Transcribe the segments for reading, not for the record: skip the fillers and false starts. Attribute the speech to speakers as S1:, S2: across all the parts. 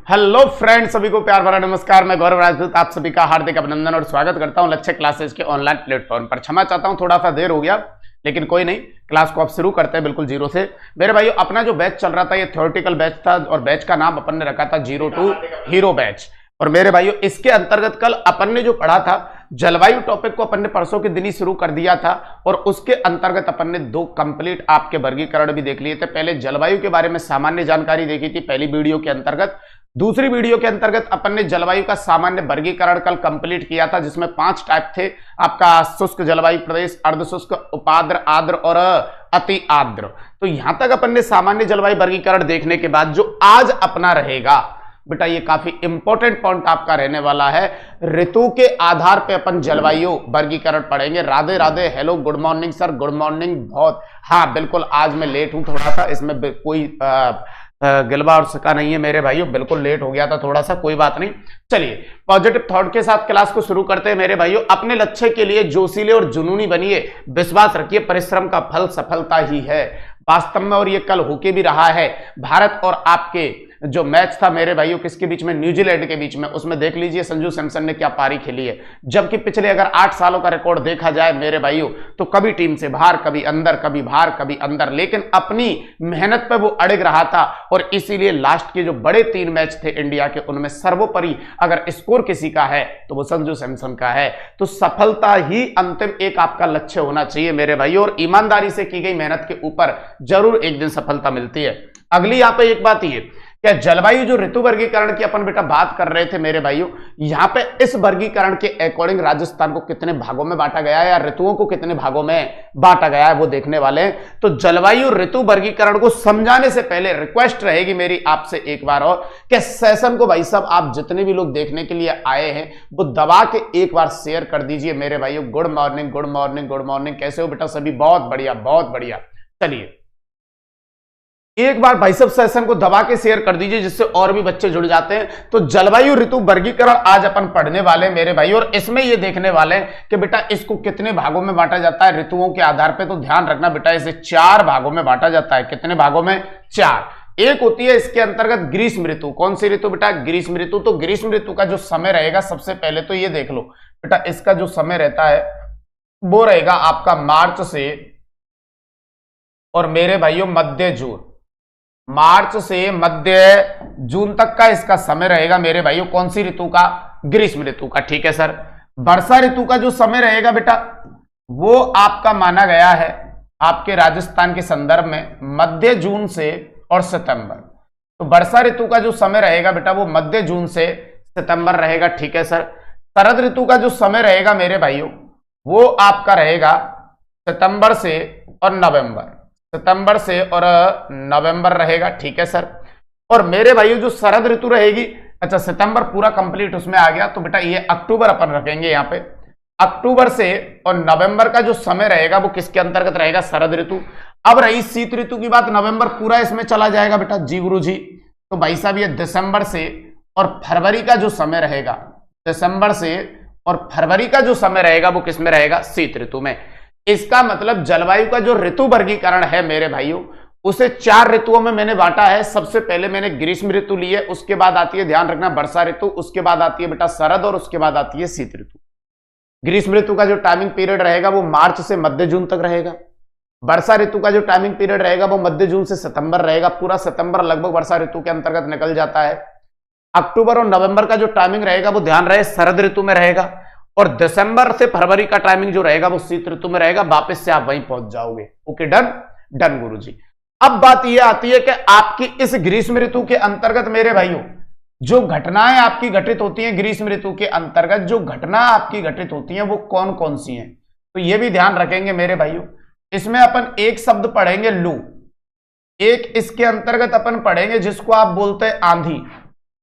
S1: Hello friends, सभी को प्यार भरा नमस्कार। मैं गौरव राजपूत आप सभी का हार्दिक अभिनंदन और स्वागत करता हूं लक्ष्य क्लासेस के ऑनलाइन प्लेटफॉर्म पर। क्षमा चाहता हूं, थोड़ा सा देर हो गया, लेकिन कोई नहीं, क्लास को अब शुरू करते हैं बिल्कुल जीरो से। मेरे भाइयों, अपना जो बैच चल रहा था ये थ्योरेटिकल बैच था और बैच का नाम अपन ने रखा था 02 हीरो बैच। और मेरे भाइयों, इसके अंतर्गत कल अपन ने जो पढ़ा था जलवायु टॉपिक को अपन ने परसों के दिन ही शुरू कर दिया था और उसके अंतर्गत अपन ने दो कंप्लीट आपके वर्गीकरण भी देख लिए थे। पहले जलवायु के बारे में सामान्य जानकारी देखी थी पहली वीडियो के अंतर्गत। दूसरी वीडियो के अंतर्गत अपन ने जलवायु का सामान्य वर्गीकरण कल कंप्लीट किया था, जिसमें 5 टाइप थे आपका शुष्क जलवायु प्रदेश, अर्धशुष्क, उपाद्र, आर्द्र और अति आर्द्र। तो यहां तक अपन ने सामान्य जलवायु वर्गीकरण देखने के बाद जो आज अपना रहेगा बेटा, ये काफी इंपॉर्टेंट पॉइंट आपका रहने वाला है। ऋतु के आधार पे अपन जलवायु वर्गीकरण पढ़ेंगे। Radhe Radhe, hello, good morning sir, good morning. बहुत हाँ बिल्कुल, आज मैं लेट हूं थोड़ा सा, इसमें कोई गिलवा और सका नहीं है मेरे भाइयों, बिल्कुल लेट हो गया था थोड़ा सा, कोई बात नहीं। चलिए पॉजिटिव थॉट के साथ क्लास को शुरू करते हैं मेरे भाइयों। अपने लक्ष्य के लिए जोशीले और जुनूनी बनिए, विश्वास रखिए परिश्रम का फल सफलता ही है वास्तव में। और ये कल होके भी रहा है। भारत और आपके जो मैच था मेरे भाइयों किसके बीच में, न्यूजीलैंड के बीच में, उसमें देख लीजिए संजू सैमसन ने क्या पारी खेली है। जबकि पिछले अगर 8 सालों का रिकॉर्ड देखा जाए मेरे भाइयों तो कभी टीम से बाहर, कभी अंदर, कभी बाहर, कभी अंदर, लेकिन अपनी मेहनत पे वो अड़िग रहा था और इसीलिए लास्ट के जो बड़े 3 मैच थे इंडिया के, उनमें सर्वोपरि अगर स्कोर किसी का है तो वो संजू सैमसन का है। तो सफलता ही अंतिम एक आपका लक्ष्य होना चाहिए मेरे भाइयों, और ईमानदारी से की गई मेहनत के ऊपर जरूर एक दिन सफलता मिलती है। अगली यहां पे एक बात ये, क्या जलवायु जो ऋतु वर्गीकरण की अपन बेटा बात कर रहे थे मेरे भाइयों, यहां पे इस वर्गीकरण के अकॉर्डिंग राजस्थान को कितने भागों में बांटा गया है या ऋतुओं को कितने भागों में बांटा गया है वो देखने वाले हैं। तो जलवायु ऋतु वर्गीकरण को समझाने से पहले रिक्वेस्ट रहेगी मेरी आपसे एक बार और, कि सेशन को भाई साहब आप जितने भी लोग देखने के लिए आए हैं वो दबा के एक बार शेयर कर दीजिए मेरे भाइयों। Good morning, good morning, good morning. कैसे हो बेटा सभी? बहुत बढ़िया, बहुत बढ़िया। चलिए एक बार भाई सब सेशन को दबा के शेयर कर दीजिए, जिससे और भी बच्चे जुड़ जाते हैं। तो जलवायु ऋतु वर्गीकरण आज अपन पढ़ने वाले हैं मेरे भाई, और इसमें ये देखने वाले हैं कि बेटा इसको कितने भागों में बांटा जाता है ऋतुओं के आधार पे। तो ध्यान रखना बेटा, इसे 4 भागों में बांटा जाता है। कितने भागों में? 4। एक होती है इसके अंतर्गत ग्रीष्म ऋतु। कौन सी ऋतु बेटा? ग्रीष्म ऋतु। तो ग्रीष्म ऋतु का जो समय रहेगा, सबसे पहले तो ये देख लो बेटा, इसका जो समय रहता है वो रहेगा आपका मार्च से और मेरे भाइयों मध्य जून, मार्च से मध्य जून तक का इसका समय रहेगा मेरे भाइयों। कौन सी ऋतु का? ग्रीष्म ऋतु का। ठीक है सर। वर्षा ऋतु का जो समय रहेगा बेटा वो आपका माना गया है आपके राजस्थान के संदर्भ में मध्य जून से और सितंबर। तो वर्षा ऋतु का जो समय रहेगा बेटा वो मध्य जून से सितंबर रहेगा। ठीक है सर। शरद ऋतु का जो समय रहेगा मेरे भाइयों वो आपका रहेगा सितंबर से और नवंबर, सितंबर से और नवंबर रहेगा। ठीक है सर। और मेरे भाइयों जो शरद ऋतु रहेगी, अच्छा सितंबर पूरा कंप्लीट उसमें आ गया, तो बेटा ये अक्टूबर अपन रखेंगे यहाँ पे। अक्टूबर से और नवंबर का जो समय रहेगा वो किसके अंतर्गत रहेगा? शरद ऋतु। अब रही शीत ऋतु की बात, नवंबर पूरा इसमें चला जाएगा बेटा जी गुरु जी। तो भाई साहब ये दिसंबर से और फरवरी का जो समय रहेगा, दिसंबर से और फरवरी का जो समय रहेगा वो किसमें रहेगा? शीत ऋतु में। इसका मतलब जलवायु का जो ऋतु वर्गीकरण है मेरे भाइयों उसे 4 ऋतुओं में मैंने बांटा है। सबसे पहले मैंने ग्रीष्म ऋतु ली है, उसके बाद आती है, ध्यान रखना, वर्षा ऋतु, उसके बाद आती है बेटा शरद और उसके बाद आती है शीत ऋतु। ग्रीष्म ऋतु का जो टाइमिंग पीरियड रहेगा वो मार्च से मध्य जून तक रहेगा। वर्षा ऋतु का जो टाइमिंग पीरियड रहेगा वो मध्य जून से सितंबर रहेगा। पूरा सितंबर लगभग वर्षा ऋतु के अंतर्गत निकल जाता है। अक्टूबर और नवंबर का जो टाइमिंग रहेगा वो ध्यान रहे शरद ऋतु में रहेगा, और दिसंबर से फरवरी का टाइमिंग जो रहेगा वो शीत ऋतु में रहेगा। वापस से आप वहीं पहुंच जाओगे। ओके, डन डन गुरुजी। अब बात यह आती है कि आपकी इस ग्रीष्म ऋतु के अंतर्गत मेरे भाइयों जो घटनाएं आपकी घटित होती हैं, ग्रीष्म ऋतु के अंतर्गत जो घटना आपकी घटित होती हैं वो कौन कौन सी हैं, तो ये भी ध्यान रखेंगे मेरे भाइयों। इसमें अपन एक शब्द पढ़ेंगे लू, एक इसके अंतर्गत अपन पढ़ेंगे जिसको आप बोलते हैं आंधी,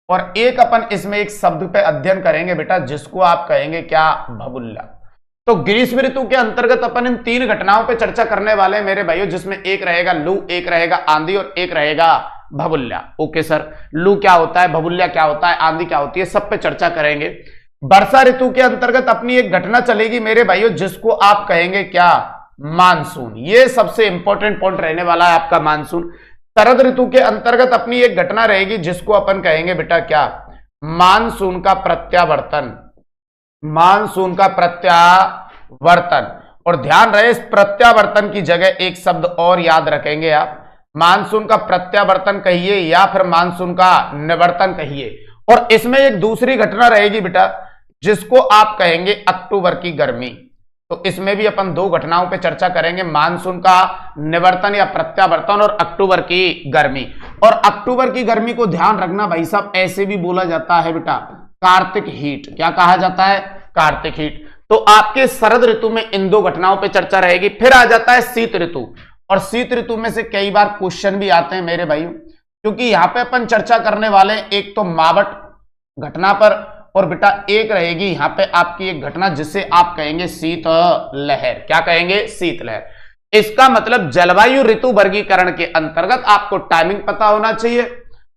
S1: और एक अपन इसमें एक शब्द पे अध्ययन करेंगे बेटा जिसको आप कहेंगे क्या? भबुल्ला। तो ग्रीष्म ऋतु के अंतर्गत अपन इन 3 घटनाओं पे चर्चा करने वाले हैं मेरे भाइयों, जिसमें एक रहेगा लू, एक रहेगा आंधी और एक रहेगा भबुल्ला। ओके सर, लू क्या होता है, भबुल्ला क्या होता है, आंधी क्या होती है, सब पे चर्चा करेंगे। वर्षा ऋतु के अंतर्गत अपनी एक घटना चलेगी मेरे भाइयों जिसको आप कहेंगे क्या? मानसून। ये सबसे इंपॉर्टेंट पॉइंट रहने वाला है आपका मानसून। शरद ऋतु के अंतर्गत अपनी एक घटना रहेगी जिसको अपन कहेंगे बेटा क्या, मानसून का प्रत्यावर्तन। मानसून का प्रत्यावर्तन। और ध्यान रहे इस प्रत्यावर्तन की जगह एक शब्द और याद रखेंगे आप, मानसून का प्रत्यावर्तन कहिए या फिर मानसून का निवर्तन कहिए। और इसमें एक दूसरी घटना रहेगी बेटा जिसको आप कहेंगे अक्टूबर की गर्मी। तो इसमें भी अपन दो घटनाओं पे चर्चा करेंगे, मानसून का निवर्तन या प्रत्यावर्तन और अक्टूबर की गर्मी। और अक्टूबर की गर्मी को ध्यान रखना भाई साहब, ऐसे भी बोला जाता है बेटा कार्तिक हीट। क्या कहा जाता है? कार्तिक हीट। तो आपके शरद ऋतु में इन दो घटनाओं पे चर्चा रहेगी। फिर आ जाता है शीत ऋतु, और शीत ऋतु में से कई बार क्वेश्चन भी आते हैं मेरे भाइयों, क्योंकि यहां पे अपन चर्चा करने वाले हैं एक तो मावट घटना पर, और बेटा एक रहेगी यहां पे आपकी एक घटना जिसे आप कहेंगे शीत लहर। क्या कहेंगे? शीत लहर। इसका मतलब जलवायु ऋतु वर्गीकरण के अंतर्गत आपको टाइमिंग पता होना चाहिए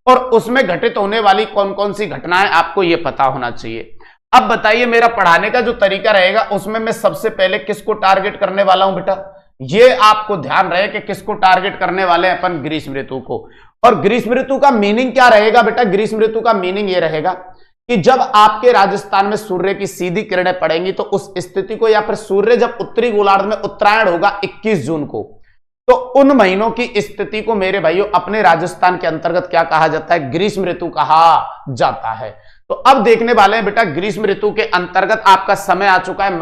S1: और उसमें घटित होने वाली कौन कौन सी घटनाएं आपको यह पता होना चाहिए। अब बताइए मेरा पढ़ाने का जो तरीका रहेगा उसमें मैं सबसे पहले किसको टारगेट करने वाला हूं बेटा, ये आपको ध्यान रहे कि किसको टारगेट करने वाले हैं अपन, ग्रीष्म ऋतु को। और ग्रीष्म ऋतु का मीनिंग क्या रहेगा बेटा? ग्रीष्म ऋतु का मीनिंग ये रहेगा कि जब आपके राजस्थान में सूर्य की सीधी किरणें पड़ेंगी तो उस स्थिति को, या फिर सूर्य जब उत्तरी गोलार्ध में उत्तरायण होगा 21 जून को, तो उन महीनों की स्थिति को मेरे भाइयों अपने राजस्थान के अंतर्गत क्या कहा जाता है? ग्रीष्म ऋतु कहा जाता है। तो अब देखने वाले हैं बेटा ग्रीष्म ऋतु के अंतर्गत आपका समय आ चुका है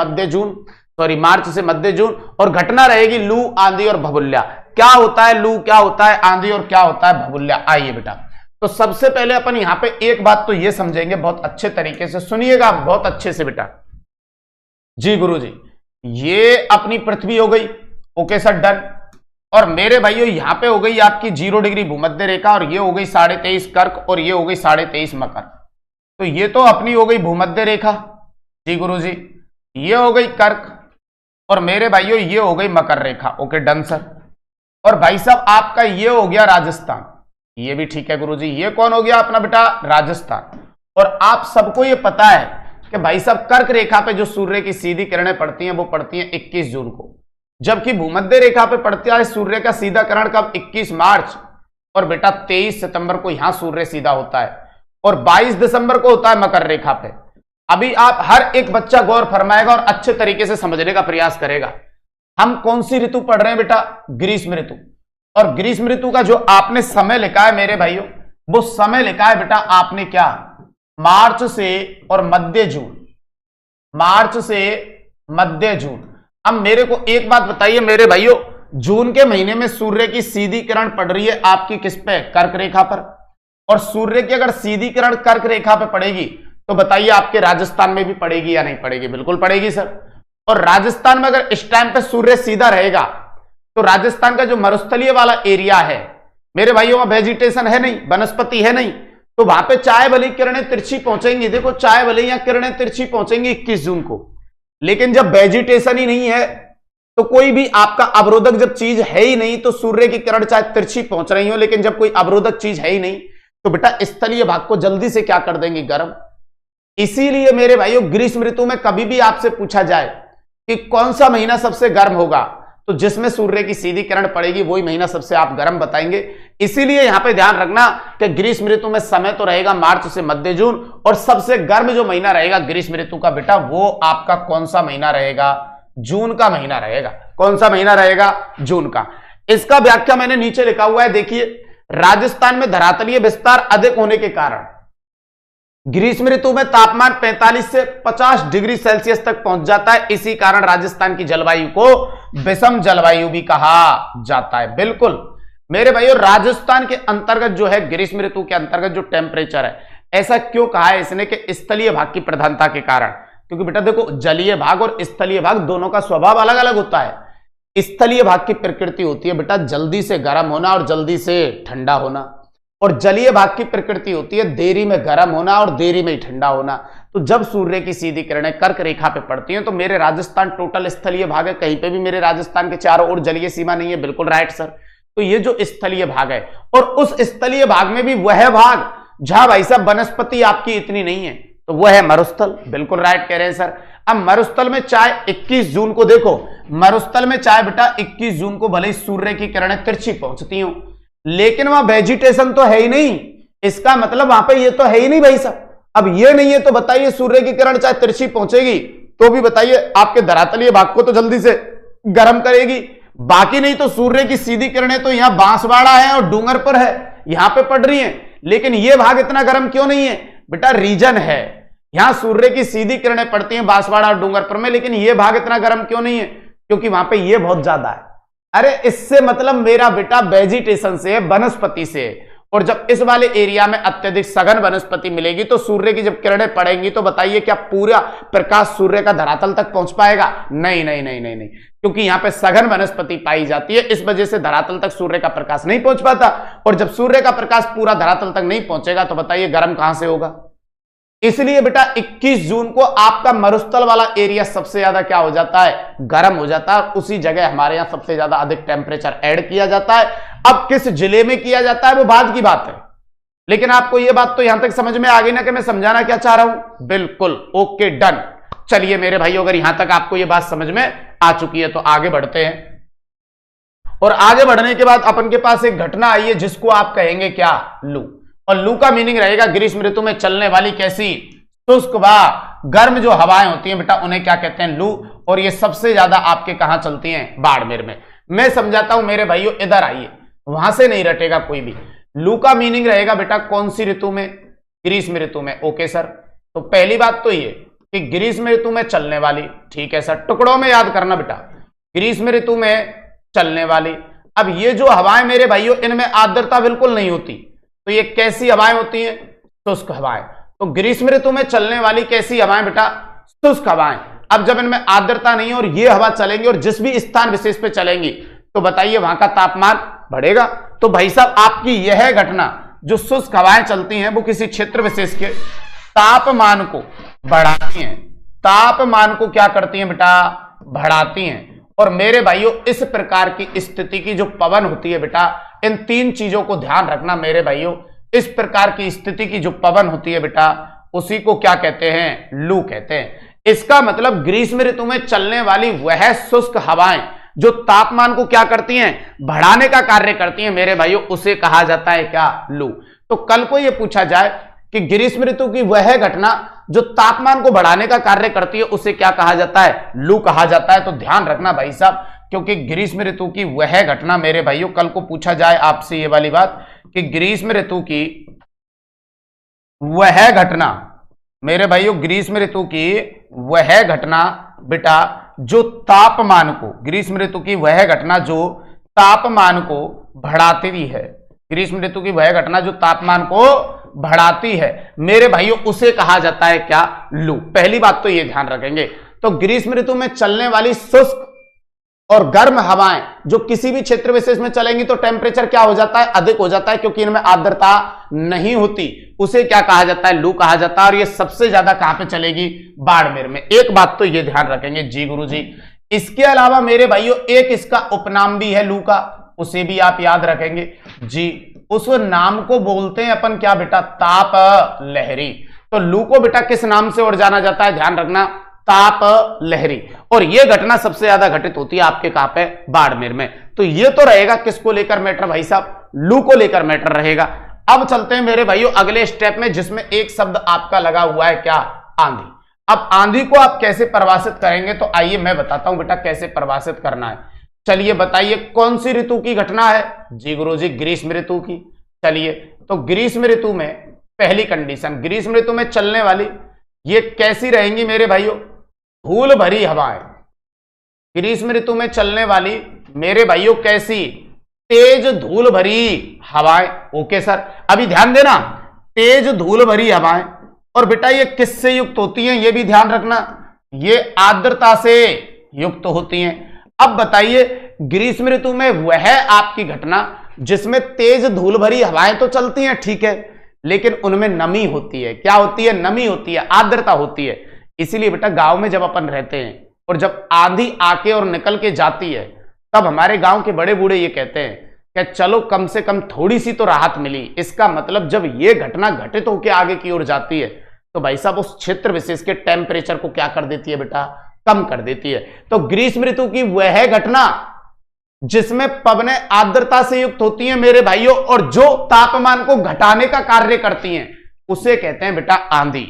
S1: मार्च से मध्य जून, और घटना रहेगी लू, आंधी और भभुल्या। क्या होता है लू, क्या होता है आंधी और क्या होता है भभुल्या? आइए बेटा, तो सबसे पहले अपन यहां पे एक बात तो ये समझेंगे, बहुत अच्छे तरीके से सुनिएगा, बहुत अच्छे से बेटा। जी गुरुजी, ये अपनी पृथ्वी हो गई, ओके सर डन। और मेरे भाइयों यहां पे हो गई आपकी 0 डिग्री भूमध्य रेखा, और ये हो गई 23.5 कर्क, और ये हो गई 23.5 मकर। तो ये तो अपनी हो गई भूमध्य रेखा। जी गुरुजी, ये हो गई कर्क, और मेरे भाइयों ये हो गई मकर रेखा। Okay done sir. और भाई साहब आपका ये हो गया राजस्थान, ये भी ठीक है गुरुजी। ये कौन हो गया अपना बेटा? राजस्थान। और आप सबको ये पता है कि भाई साहब कर्क रेखा पे जो सूर्य की सीधी किरणें पड़ती हैं वो पड़ती हैं 21 जून को, जबकि भूमध्य रेखा पे पड़ता है सूर्य का सीधा किरण कब? 21 मार्च। और बेटा 23 सितंबर को यहां सूर्य सीधा होता है, और 22 दिसंबर को होता है मकर रेखा पे। अभी आप हर एक बच्चा गौर फरमाएगा और अच्छे तरीके से समझने का प्रयास करेगा। हम कौन सी ऋतु पढ़ रहे हैं बेटा? ग्रीष्म ऋतु। और ग्रीष्म ऋतु का जो आपने समय लिखा है मेरे भाइयों, वो समय लिखा है बेटा आपने क्या? मार्च से और मध्य जून, मार्च से मध्य जून। अब मेरे को एक बात बताइए मेरे भाइयों, जून के महीने में सूर्य की सीधी किरण पड़ रही है आपकी किस पे? कर्क रेखा पर। और सूर्य की अगर सीधी किरण कर्क रेखा पे पड़ेगी तो बताइए आपके राजस्थान में भी पड़ेगी या नहीं पड़ेगी? बिल्कुल पड़ेगी सर। और राजस्थान में अगर इस टाइम पे सूर्य सीधा रहेगा तो राजस्थान का जो मरुस्थलीय वाला एरिया है मेरे भाइयों, वहां वेजिटेशन है नहीं, वनस्पति है नहीं, तो वहां पे चाहे भले किरणें तिरछी पहुंचेंगी, देखो चाहे भले यहां किरणें तिरछी पहुंचेंगी 21 जून को, लेकिन जब वेजिटेशन ही नहीं है तो कोई भी आपका अवरोधक जब चीज है ही नहीं तो सूर्य की किरण चाहे तिरछी पहुंच रही हो, लेकिन जब कोई अवरोधक चीज है ही नहीं तो बेटा स्थलीय भाग को जल्दी से क्या कर देंगे? गर्म। इसीलिए मेरे भाइयों ग्रीष्म ऋतु में कभी भी आपसे पूछा जाए कि कौन सा महीना सबसे गर्म होगा, तो जिसमें सूर्य की सीधी किरण पड़ेगी वही महीना सबसे आप गर्म बताएंगे। इसीलिए यहां पे ध्यान रखना कि ग्रीष्म ऋतु में समय तो रहेगा मार्च से मध्य जून, और सबसे गर्म जो महीना रहेगा ग्रीष्म ऋतु का बेटा वो आपका कौन सा महीना रहेगा? जून का महीना रहेगा। कौन सा महीना रहेगा? जून का। इसका व्याख्या मैंने नीचे लिखा हुआ है, देखिए। राजस्थान में धरातलीय विस्तार अधिक होने के कारण ग्रीष्म ऋतु में तापमान 45 से 50 डिग्री सेल्सियस तक पहुंच जाता है। इसी कारण राजस्थान की जलवायु को विषम जलवायु भी कहा जाता है। बिल्कुल मेरे भाइयों, राजस्थान के अंतर्गत जो है ग्रीष्म ऋतु के अंतर्गत जो टेम्परेचर है, ऐसा क्यों कहा है इसने कि स्थलीय भाग की प्रधानता के कारण। क्योंकि बेटा देखो, जलीय भाग और स्थलीय भाग दोनों का स्वभाव अलग अलग होता है। स्थलीय भाग की प्रकृति होती है बेटा जल्दी से गर्म होना और जल्दी से ठंडा होना, और जलीय भाग की प्रकृति होती है देरी में गर्म होना और देरी में ठंडा होना। तो जब सूर्य की सीधी किरणें कर्क रेखा पे पड़ती हैं तो मेरे राजस्थान टोटल स्थलीय भाग है, कहीं पे भी मेरे राजस्थान के चारों ओर जलीय सीमा नहीं है। बिल्कुल राइट सर। तो ये जो स्थलीय भाग है, और उस स्थलीय भाग में भी वह भाग जहां भाई साहब वनस्पति आपकी इतनी नहीं है, तो वह है मरुस्थल। बिल्कुल राइट कह रहे हैं सर। अब मरुस्थल में चाहे 21 जून को देखो, मरुस्थल में चाहे बेटा 21 जून को भले ही सूर्य की किरणें तिरछी पहुंचती हो, लेकिन वहां वेजिटेशन तो है ही नहीं, इसका मतलब वहां पे ये तो है ही नहीं भाई साहब। अब ये नहीं है तो बताइए सूर्य की किरण चाहे तिरछी पहुंचेगी तो भी बताइए आपके धरातलीय भाग को तो जल्दी से गर्म करेगी, बाकी नहीं तो सूर्य की सीधी किरणें तो यहां बांसवाड़ा है और डूंगर पर है, यहां पे पड़ रही हैं, लेकिन ये भाग इतना गर्म क्यों नहीं है बेटा? रीजन है, यहां सूर्य की सीधी किरणें पड़ती हैं बांसवाड़ा और डूंगर पर में, लेकिन ये भाग इतना गर्म क्यों नहीं है? क्योंकि वहां पे ये बहुत ज्यादा है। अरे इससे मतलब मेरा बेटा वेजिटेशन से है, वनस्पति से है। और जब इस वाले एरिया में अत्यधिक सघन वनस्पति मिलेगी तो सूर्य की जब किरणें पड़ेंगी तो बताइए क्या पूरा प्रकाश सूर्य का धरातल तक पहुंच पाएगा? नहीं नहीं नहीं नहीं नहीं, क्योंकि यहां पे सघन वनस्पति पाई जाती है, इस वजह से धरातल तक सूर्य का प्रकाश नहीं पहुंच पाता। और जब सूर्य का प्रकाश पूरा धरातल तक नहीं पहुंचेगा तो बताइए गर्म कहां से होगा? इसलिए बेटा 21 जून को आपका मरुस्थल वाला एरिया सबसे ज्यादा क्या हो जाता है? गर्म हो जाता है। उसी जगह हमारे यहां सबसे ज्यादा अधिक टेम्परेचर ऐड किया जाता है। अब किस जिले में किया जाता है वो बाद की बात है, लेकिन आपको यह बात तो यहां तक समझ में आ गई ना कि मैं समझाना क्या चाह रहा हूं? बिल्कुल ओके डन। चलिए मेरे भाइयों, अगर यहां तक आपको यह बात समझ में आ चुकी है तो आगे बढ़ते हैं। और आगे बढ़ने के बाद अपन के पास एक घटना आई है जिसको आप कहेंगे क्या? लू। और लू का मीनिंग रहेगा ग्रीष्म ऋतु में चलने वाली कैसी? शुष्क व गर्म जो हवाएं होती हैं बेटा उन्हें क्या कहते हैं? लू। और ये सबसे ज्यादा आपके कहां चलती हैं? बाड़मेर में। मैं समझाता हूं मेरे भाइयों, इधर आइए, वहां से नहीं रटेगा कोई भी। लू का मीनिंग रहेगा बेटा कौन सी ऋतु में? ग्रीष्म ऋतु में। ओके सर, तो पहली बात तो ये कि ग्रीष्म ऋतु में चलने वाली, ठीक है सर, टुकड़ों में याद करना बेटा, ग्रीष्म ऋतु में चलने वाली। अब ये जो हवाएं मेरे भाइयों इनमें आर्द्रता बिल्कुल नहीं होती, तो ये कैसी हवाएं होती हैं? शुष्क हवाएं। तो ग्रीष्म ऋतु में चलने वाली कैसी हवाएं बेटा? शुष्क हवाएं। अब जब इनमें आर्द्रता नहीं है और ये हवा चलेंगी और जिस भी स्थान विशेष पे चलेंगी तो बताइए वहां का तापमान बढ़ेगा। तो भाई साहब आपकी यह घटना जो शुष्क हवाएं चलती हैं वो किसी क्षेत्र विशेष के तापमान को बढ़ाती हैं। तापमान को क्या करती हैं बेटा? बढ़ाती हैं। और मेरे भाइयों इस प्रकार की स्थिति की जो पवन होती है बेटा, इन तीन चीजों को ध्यान रखना मेरे भाइयों। इस प्रकार की स्थिति की जो पवन होती है बेटा उसी को क्या कहते हैं? लू कहते हैं। इसका मतलब ग्रीष्म ऋतु में चलने वाली वह शुष्क हवाएं जो तापमान को क्या करती हैं? बढ़ाने का कार्य करती हैं मेरे भाइयों, उसे कहा जाता है क्या? लू। तो कल को यह पूछा जाए कि ग्रीष्म ऋतु की वह घटना जो तापमान को बढ़ाने का कार्य करती है उसे क्या कहा जाता है? लू कहा जाता है। तो ध्यान रखना भाई साहब, क्योंकि ग्रीष्म ऋतु की वह घटना मेरे भाइयों कल को पूछा जाए आपसे ये वाली बात कि ग्रीष्म ऋतु की वह घटना मेरे भाइयों, ग्रीष्म ऋतु की वह घटना बेटा जो तापमान को, ग्रीष्म ऋतु की वह घटना जो तापमान को बढ़ाती है, ग्रीष्म ऋतु की वह घटना जो तापमान को बढ़ाती है मेरे भाइयों उसे कहा जाता है क्या? लू। पहली बात तो ये ध्यान रखेंगे। तो ग्रीष्म ऋतु में चलने वाली शुष्क और गर्म हवाएं जो किसी भी क्षेत्र विशेष में चलेंगी तो टेम्परेचर क्या हो जाता है? अधिक हो जाता है, क्योंकि इनमें आर्द्रता नहीं होती। उसे क्या कहा जाता है? लू कहा जाता है। और ये सबसे ज्यादा कहां पे चलेगी? बाड़मेर में। एक बात तो ये ध्यान रखेंगे जी गुरुजी। इसके अलावा मेरे भाइयों एक इसका उपनाम भी है लू का, उसे भी आप याद रखेंगे जी। उस नाम को बोलते हैं अपन क्या बेटा? ताप लहरी। तो लू को बेटा किस नाम से और जाना जाता है? ध्यान रखना, ताप लहरी। और यह घटना सबसे ज्यादा घटित होती है आपके कहां पे? बाड़मेर में। तो ये तो रहेगा किसको लेकर मैटर भाई साहब? लू को लेकर मैटर रहेगा। अब चलते हैं मेरे भाइयों अगले स्टेप में, जिसमें एक शब्द आपका लगा हुआ है क्या? आंधी। अब आंधी को आप कैसे परिभाषित करेंगे? तो आइए मैं बताता हूं बेटा कैसे परिभाषित करना है। चलिए बताइए कौन सी ऋतु की घटना है? जी गुरुजी, ग्रीष्म ऋतु की। चलिए तो ग्रीष्म ऋतु में पहली कंडीशन, ग्रीष्म ऋतु में चलने वाली ये कैसी रहेंगी मेरे भाइयों? धूल भरी हवाएं। ग्रीष्म ऋतु में चलने वाली मेरे भाइयों कैसी? तेज धूल भरी हवाएं। ओके सर, अभी ध्यान देना, तेज धूल भरी हवाएं। और बेटा ये किससे युक्त होती हैं? ये भी ध्यान रखना, ये आर्द्रता से युक्त होती हैं। अब बताइए ग्रीष्म ऋतु में वह आपकी घटना जिसमें तेज धूल भरी हवाएं तो चलती हैं, ठीक है, लेकिन उनमें नमी होती है। क्या होती है? नमी होती है, आर्द्रता होती है। इसीलिए बेटा गांव में जब अपन रहते हैं और जब आंधी आके और निकल के जाती है तब हमारे गांव के बड़े बूढ़े ये कहते हैं कि चलो कम से कम थोड़ी सी तो राहत मिली। इसका मतलब जब ये घटना घटित होकर आगे की ओर जाती है तो भाई साहब उस क्षेत्र विशेष के टेम्परेचर को क्या कर देती है बेटा? कम कर देती है। तो ग्रीष्म ऋतु की वह घटना जिसमें पवनें आर्द्रता से युक्त होती हैं मेरे भाइयों और जो तापमान को घटाने का कार्य करती हैं उसे कहते हैं बेटा आंधी।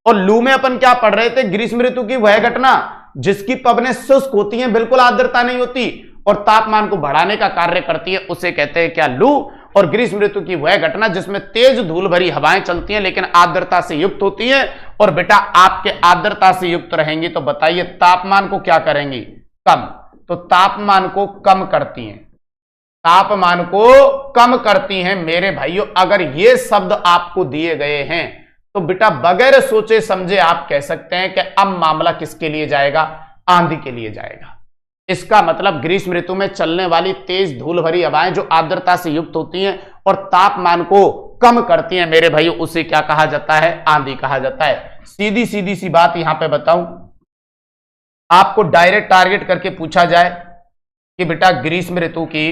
S1: और लू में अपन क्या पढ़ रहे थे, ग्रीष्म ऋतु की वह घटना जिसकी पवनें शुष्क होती हैं, बिल्कुल आर्द्रता नहीं होती और तापमान को बढ़ाने का कार्य करती है, उसे कहते हैं क्या, लू। और ग्रीष्म ऋतु की वह घटना जिसमें तेज धूल भरी हवाएं चलती हैं लेकिन आर्द्रता से युक्त होती हैं। और बेटा आपके आर्द्रता से युक्त रहेंगी तो बताइए तापमान को क्या करेंगी, कम। तो तापमान को कम करती हैं, तापमान को कम करती हैं मेरे भाइयों। अगर ये शब्द आपको दिए गए हैं तो बेटा बगैर सोचे समझे आप कह सकते हैं कि अब मामला किसके लिए जाएगा, आंधी के लिए जाएगा। इसका मतलब ग्रीष्म ऋतु में चलने वाली तेज धूल भरी हवाएं जो आर्द्रता से युक्त होती हैं और तापमान को कम करती हैं मेरे भाइयों, उसे क्या कहा जाता है, आंधी कहा जाता है। सीधी सीधी सी बात यहां पे बताऊं, आपको डायरेक्ट टारगेट करके पूछा जाए कि बेटा ग्रीष्म ऋतु की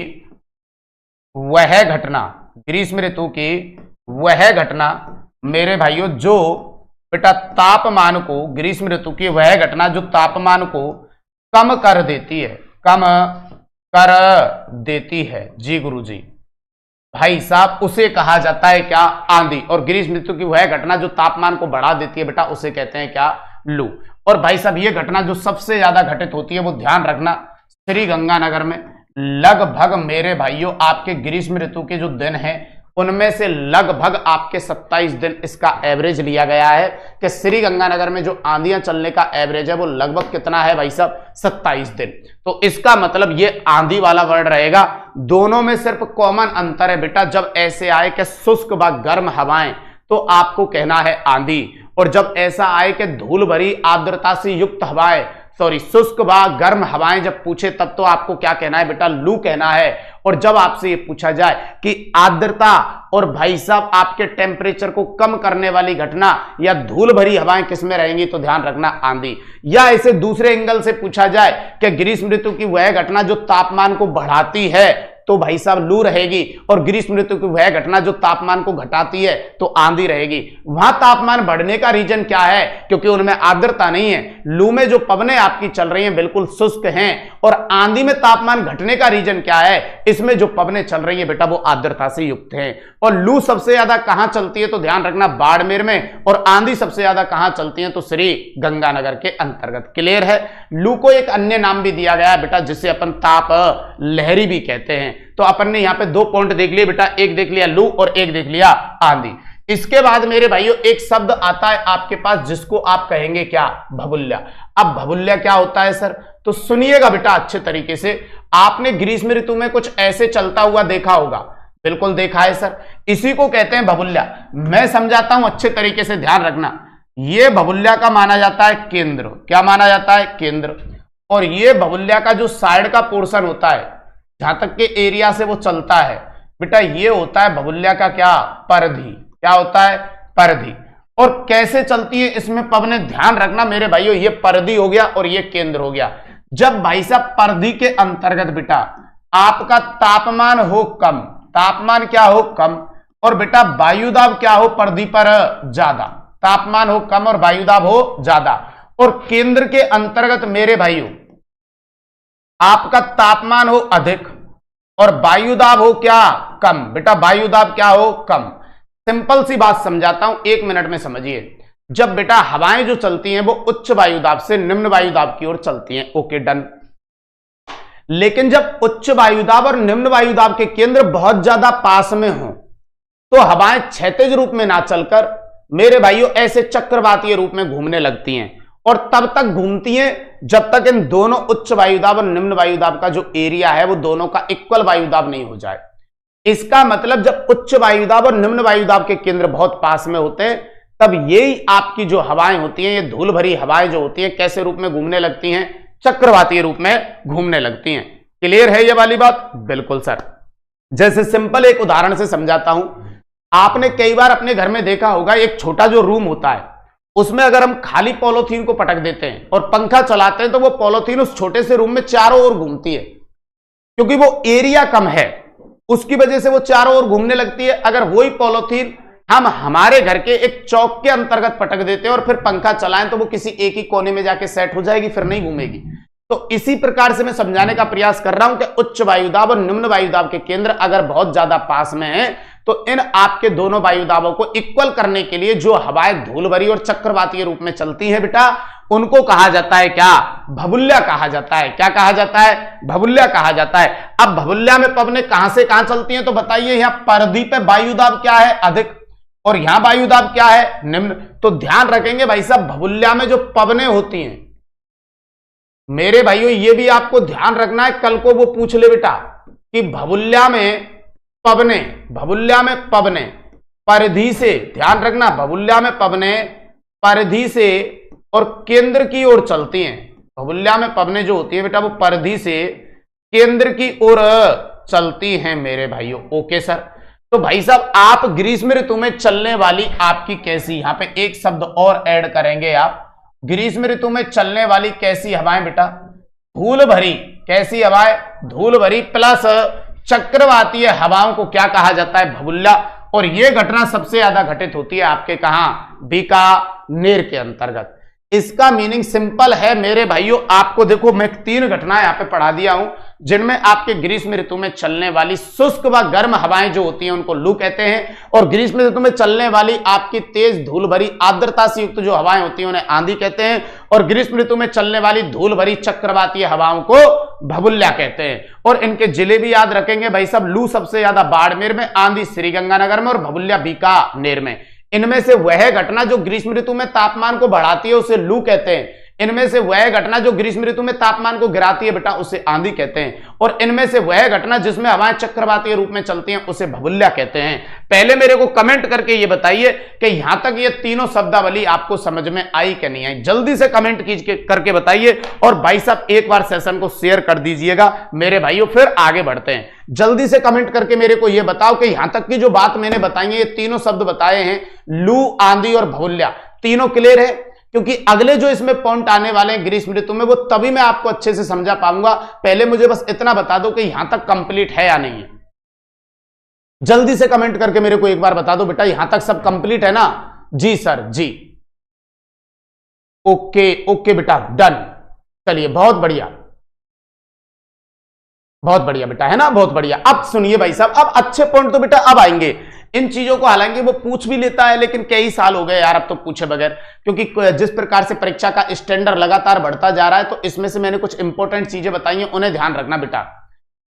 S1: वह घटना, ग्रीष्म ऋतु की वह घटना मेरे भाइयों जो बेटा तापमान को, ग्रीष्म ऋतु की वह घटना जो तापमान को कम कर देती है, कम कर देती है, जी गुरुजी भाई साहब, उसे कहा जाता है क्या, आंधी। और ग्रीष्म ऋतु की वह घटना जो तापमान को बढ़ा देती है बेटा उसे कहते हैं क्या, लू। और भाई साहब ये घटना जो सबसे ज्यादा घटित होती है वो ध्यान रखना श्री गंगानगर में लगभग मेरे भाइयों आपके ग्रीष्म ऋतु के जो दिन हैं उनमें से लगभग आपके 27 दिन इसका एवरेज लिया गया है कि श्री गंगानगर में जो आंधियां चलने का एवरेज है वो लगभग कितना है भाई साहब, 27 दिन। तो इसका मतलब ये आंधी वाला वर्ड रहेगा। दोनों में सिर्फ कॉमन अंतर है बेटा, जब ऐसे आए कि शुष्क व गर्म हवाएं तो आपको कहना है आंधी, और जब ऐसा आए कि धूल भरी आर्द्रता से युक्त हवाएं, सॉरी शुष्क व गर्म हवाएं जब पूछे तब तो आपको क्या कहना है बेटा, लू कहना है। और जब आपसे ये पूछा जाए कि आर्द्रता और भाई साहब आपके टेम्परेचर को कम करने वाली घटना या धूल भरी हवाएं किसमें रहेंगी तो ध्यान रखना आंधी। या इसे दूसरे एंगल से पूछा जाए कि ग्रीष्म ऋतु की वह घटना जो तापमान को बढ़ाती है तो भाई साहब लू रहेगी, और ग्रीष्म ऋतु की वह घटना जो तापमान को घटाती है तो आंधी रहेगी। वहां तापमान बढ़ने का रीजन क्या है, क्योंकि उनमें आर्द्रता नहीं है। लू में जो पवनें आपकी चल रही हैं बिल्कुल शुष्क हैं, और आंधी में तापमान घटने का रीजन क्या है, इसमें जो पवनें चल रही है बेटा वो आर्द्रता से युक्त हैं। और लू सबसे ज्यादा कहां चलती है तो ध्यान रखना बाड़मेर में, और आंधी सबसे ज्यादा कहां चलती है तो श्री गंगानगर के अंतर्गत। क्लियर है। लू को एक अन्य नाम भी दिया गया है बेटा जिसे अपन ताप लहरी भी कहते हैं। तो अपन ने यहां पे 2 पॉइंट देख लिए बेटा, एक देख लिया लू और एक देख लिया आंधी। इसके बाद मेरे भाइयों एक शब्द आता है आपके पास जिसको आप कहेंगे क्या, भबुल्या। अब भबुल्या क्या होता है सर, तो सुनिएगा बेटा अच्छे तरीके से। आपने ग्रीष्म ऋतु में कुछ ऐसे चलता हुआ देखा होगा, बिल्कुल देखा है सर, इसी को कहते हैं भबुल्या। मैं समझाता हूं अच्छे तरीके से, ध्यान रखना। यह भबुल्या का माना जाता है केंद्र, क्या माना जाता है, केंद्र। और यह भबुल्या का जो साइड का पोर्शन होता है जहां तक के एरिया से वो चलता है बेटा, ये होता है भबुल्या का क्या, परिधि। क्या होता है, परिधि। और कैसे चलती है इसमें पवनें, ध्यान रखना मेरे भाइयों, ये परिधि हो गया और ये केंद्र हो गया। जब भाई साहब परिधि के अंतर्गत बेटा आपका तापमान हो कम, तापमान क्या हो, कम, और बेटा वायुदाब क्या हो, परिधि पर ज्यादा, तापमान हो कम और वायुदाब हो ज्यादा। और केंद्र के अंतर्गत मेरे भाइयों आपका तापमान हो अधिक और वायुदाब हो क्या, कम। बेटा वायुदाब क्या हो, कम। सिंपल सी बात समझाता हूं, 1 मिनट में समझिए। जब बेटा हवाएं जो चलती हैं वो उच्च वायुदाब से निम्न वायुदाब की ओर चलती हैं, ओके डन। लेकिन जब उच्च वायुदाब और निम्न वायुदाब के केंद्र बहुत ज्यादा पास में हो तो हवाएं क्षैतिज रूप में ना चलकर मेरे भाइयों ऐसे चक्रवातीय रूप में घूमने लगती हैं, और तब तक घूमती हैं जब तक इन दोनों उच्च वायुदाब और निम्न वायुदाब का जो एरिया है वो दोनों का इक्वल वायुदाब नहीं हो जाए। इसका मतलब जब उच्च वायुदाब और निम्न वायुदाब के केंद्र बहुत पास में होते हैं तब यही आपकी जो हवाएं होती हैं, ये धूल भरी हवाएं जो होती हैं कैसे रूप में घूमने लगती हैं, चक्रवातीय रूप में घूमने लगती हैं। क्लियर है ये वाली बात, बिल्कुल सर। जैसे सिंपल एक उदाहरण से समझाता हूं, आपने कई बार अपने घर में देखा होगा एक छोटा जो रूम होता है उसमें अगर हम खाली पॉलीथीन को पटक देते हैं और पंखा चलाते हैं तो वो पॉलीथीन उस छोटे से रूम में चारों ओर घूमती है, क्योंकि वो एरिया कम है उसकी वजह से वो चारों ओर घूमने लगती है। अगर वही पॉलीथीन हम हमारे घर के एक चौक के अंतर्गत पटक देते हैं और फिर पंखा चलाएं तो वो किसी एक ही कोने में जाके सेट हो जाएगी, फिर नहीं घूमेगी। तो इसी प्रकार से मैं समझाने का प्रयास कर रहा हूं कि उच्च वायुदाब और निम्न वायुदाब के केंद्र अगर बहुत ज्यादा पास में है तो इन आपके दोनों वायुदाबों को इक्वल करने के लिए जो हवाएं धूल भरी और चक्रवातीय रूप में चलती है बेटा, उनको कहा जाता है क्या? भभुल्या कहा जाता है। क्या कहा जाता है? भभुल्या कहा जाता है। अब भभुल्या में पवनें कहां से कहां चलती हैं तो बताइए, यहां परिधि पे वायुदाब क्या है? अधिक, और यहां वायुदाब क्या है? निम्न। तो ध्यान रखेंगे भाई साहब, भभुल्या में जो पवनें होती हैं मेरे भाइयों, ये भी आपको ध्यान रखना है, कल को वो पूछ ले बेटा कि भभुल्या में पवनें परिधि से, ध्यान रखना, भभुल्या में पवनें परिधि से और केंद्र की ओर चलती हैं। भभुल्या में पवनें जो होती है बेटा वो परिधि से केंद्र की ओर चलती हैं मेरे भाइयों। Okay sir. तो भाई साहब आप ग्रीष्म ऋतु में चलने वाली आपकी कैसी, यहां पे एक शब्द और ऐड करेंगे आप, ग्रीष्म ऋतु में चलने वाली कैसी हवाएं बेटा? धूल भरी। कैसी हवाएं? धूल भरी प्लस चक्रवातीय हवाओं को क्या कहा जाता है? भभुल्या। और यह घटना सबसे ज्यादा घटित होती है आपके कहां? बीकानेर के अंतर्गत। इसका मीनिंग सिंपल है मेरे भाइयों, आपको देखो मैं 3 घटनाएं यहां पे पढ़ा दिया हूं जिनमें आपके ग्रीष्म ऋतु में चलने वाली शुष्क व गर्म हवाएं जो होती हैं उनको लू कहते हैं, और ग्रीष्म ऋतु में चलने वाली आपकी तेज धूल भरी आर्द्रता से युक्त जो हवाएं होती हैं उन्हें आंधी कहते हैं, और ग्रीष्म ऋतु में चलने वाली धूल भरी चक्रवातीय हवाओं को भभुल्या कहते हैं। और इनके जिले भी याद रखेंगे भाई साहब, लू सबसे ज्यादा बाड़मेर में, आंधी श्रीगंगानगर में और भभुल्या बीकानेर में। इनमें से वह घटना जो ग्रीष्म ऋतु में तापमान को बढ़ाती है उसे लू कहते हैं, इनमें से वह घटना जो ग्रीष्म ऋतु में तापमान को गिराती है बेटा उसे आंधी कहते हैं, और इनमें से वह घटना जिसमें हवाएं चक्रवातीय रूप में चलती हैं उसे भभुल्या कहते हैं। पहले मेरे को कमेंट करके ये बताइए कि यहां तक ये तीनों शब्दावली आपको समझ में आई कि नहीं आई, जल्दी से कमेंट करके बताइए। और भाई साहब एक बार सेशन को शेयर कर दीजिएगा मेरे भाइयों, फिर आगे बढ़ते हैं। जल्दी से कमेंट करके मेरे को यह बताओ कि यहां तक की जो बात मैंने बताई है, ये तीनों शब्द बताए हैं, लू, आंधी और भभुल्या, तीनों क्लियर है? क्योंकि अगले जो इसमें पॉइंट आने वाले हैं ग्रीष्म ऋतु में वो तभी मैं आपको अच्छे से समझा पाऊंगा। पहले मुझे बस इतना बता दो कि यहां तक कंप्लीट है या नहीं है। जल्दी से कमेंट करके मेरे को एक बार बता दो बेटा, यहां तक सब कंप्लीट है ना? जी सर, जी। ओके ओके बेटा, डन। चलिए बहुत बढ़िया, बहुत बढ़िया बेटा, है ना? बहुत बढ़िया। अब सुनिए भाई साहब, अब अच्छे पॉइंट तो बेटा अब आएंगे इन चीजों को, हालांकि वो पूछ भी लेता है लेकिन कई साल हो गए यार अब तो पूछे बगैर, क्योंकि जिस प्रकार से परीक्षा का स्टैंडर्ड लगातार बढ़ता जा रहा है तो इसमें से मैंने कुछ इंपॉर्टेंट चीजें बताई हैं, उन्हें ध्यान रखना बेटा।